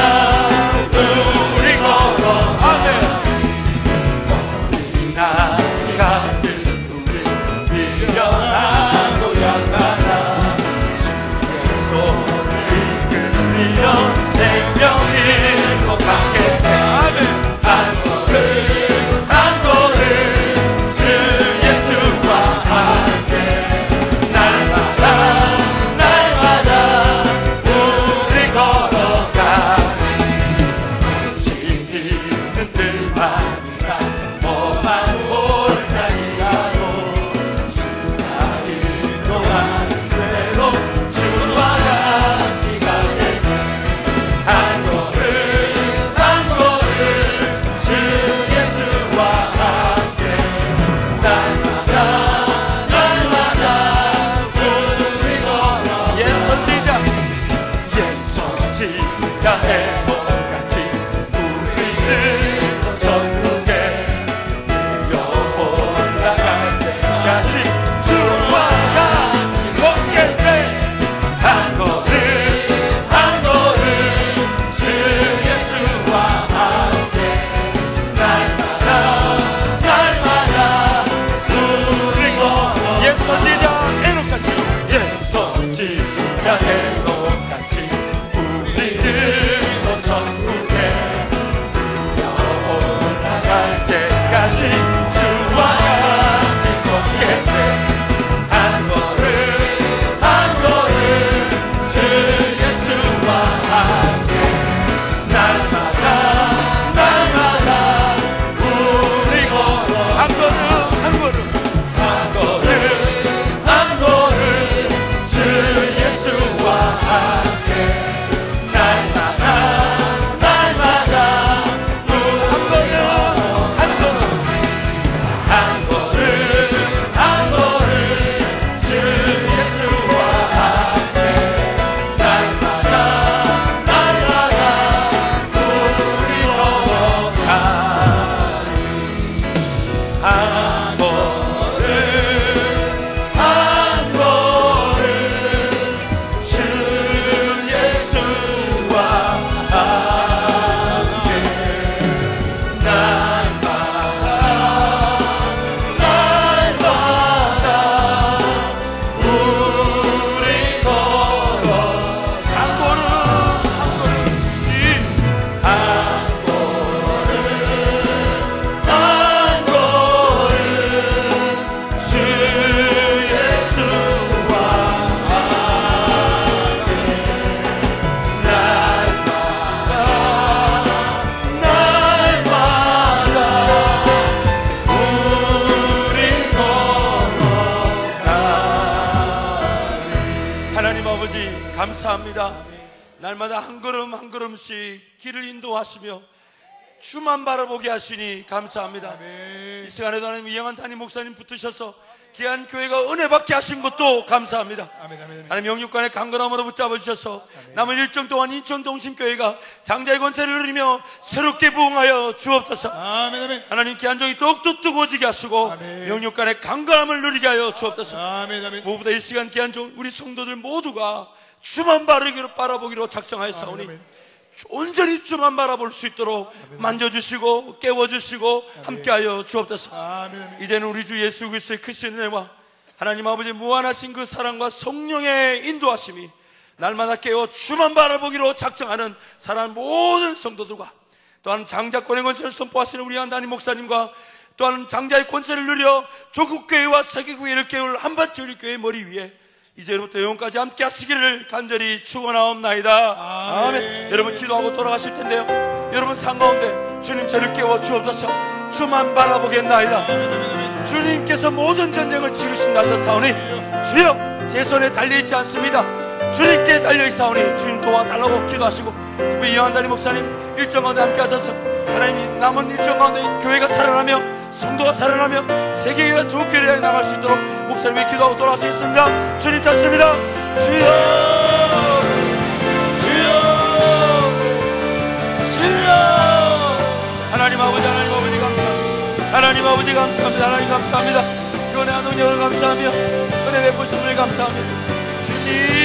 우리 걸어가네. 어린아이 같은 우리 미련한 고향나라 주의 손을 이끌리어 생명이 행복하게 해. 한 걸음 한 걸음 주 예수와 함께 날마다 날마다 우리 걸어가니. 지키는 들만이라 뭐만 골짜기라도 수가 인도하는 대로 주와 같이 가네. 한 걸음 한 걸음 주 예수와 함께 날마다 날마다 우리 걸어. 옛 선지자 예선지자 해복같이 우리들 전국에 뛰어 올라갈 때까지 주와 같이 걷게 돼. 한 걸음 한 걸음 주 예수와 함께 날마다 날마다 우리 걸어. 옛 선지자 에녹같이 예선지자 해복같이 우리들도 전국에 뛰어 올라갈 때까지 주와 같이 걷게 돼. 한 걸음 한 걸음 주 예수와 함께 날마다 날마다 우리 걸어. 한 걸음 한 걸음 한 걸음 한 걸음 주 예수와 함께 날마다 날마다 한 걸음 한 걸음 한 걸음 한 걸음 주 예수와 함께 날마다 날마다 우리 걸어가니. 한 걸음 한 걸음 주 예수와 함께 날마다 날마다 우리 걸어. 한 걸음 한 걸음 주님 한 걸음 한 걸음 주 예수와 함께 날마다 날마다 우리 걸어가니. 하나님 아버지 감사합니다. 날마다 한 걸음 한 걸음씩 길을 인도하시며 주만 바라보게 하시니 감사합니다. 이 시간에도 하나님 이영환 담임 목사님 붙으셔서 귀한 교회가 은혜 받게 하신 것도 감사합니다. 하나님 영육간의 강건함으로 붙잡아 주셔서 남은 일정 동안 인천 동심교회가 장자의 권세를 누리며 새롭게 부흥하여 주옵소서. 하나님 귀한 종이 더욱더 뜨거워지게 하시고 영육간의 강건함을 누리게 하여 주옵소서. 무엇보다 이 시간 귀한 종 우리 성도들 모두가 주만 바라보기로 작정하였사오니 온전히 주만 바라볼 수 있도록 만져주시고 깨워주시고 함께하여 주옵소서. 이제는 우리 주 예수 그리스도의 크신 은혜와 하나님 아버지 무한하신 그 사랑과 성령의 인도하심이 날마다 깨워 주만 바라보기로 작정하는 사랑하는 모든 성도들과 또한 장자권의 권세를 선포하시는 우리 담임 목사님과 또한 장자의 권세를 누려 조국교회와 세계교회를 깨울 한반도교회 머리 위에 이제부터 영원까지 함께 하시기를 간절히 축원하옵나이다. 아멘. 여러분 기도하고 돌아가실 텐데요, 여러분 삶 가운데 주님 저를 깨워 주옵소서. 주만 바라보겠나이다. 주님께서 모든 전쟁을 치르신다 하셨사오니 주여 제 손에 달려있지 않습니다. 주님께 달려있사오니 주님 도와달라고 기도하시고, 특별히 이한다리 목사님 일정 가운데 함께 하셔서 하나님이 남은 일정 가운데 교회가 살아나며 성도가 살아나며 세계가 좋은 교회에 나갈 수 있도록 목사님이 기도하고 돌아가시겠습니다. 주님 찾습니다. 주여, 주여, 주여. 하나님 아버지, 하나님 아버지 감사합니다. 하나님 아버지 감사합니다. 하나님 감사합니다. 그 은혜와 능력을 감사하며 은혜 베푸심을 감사합니다. 주님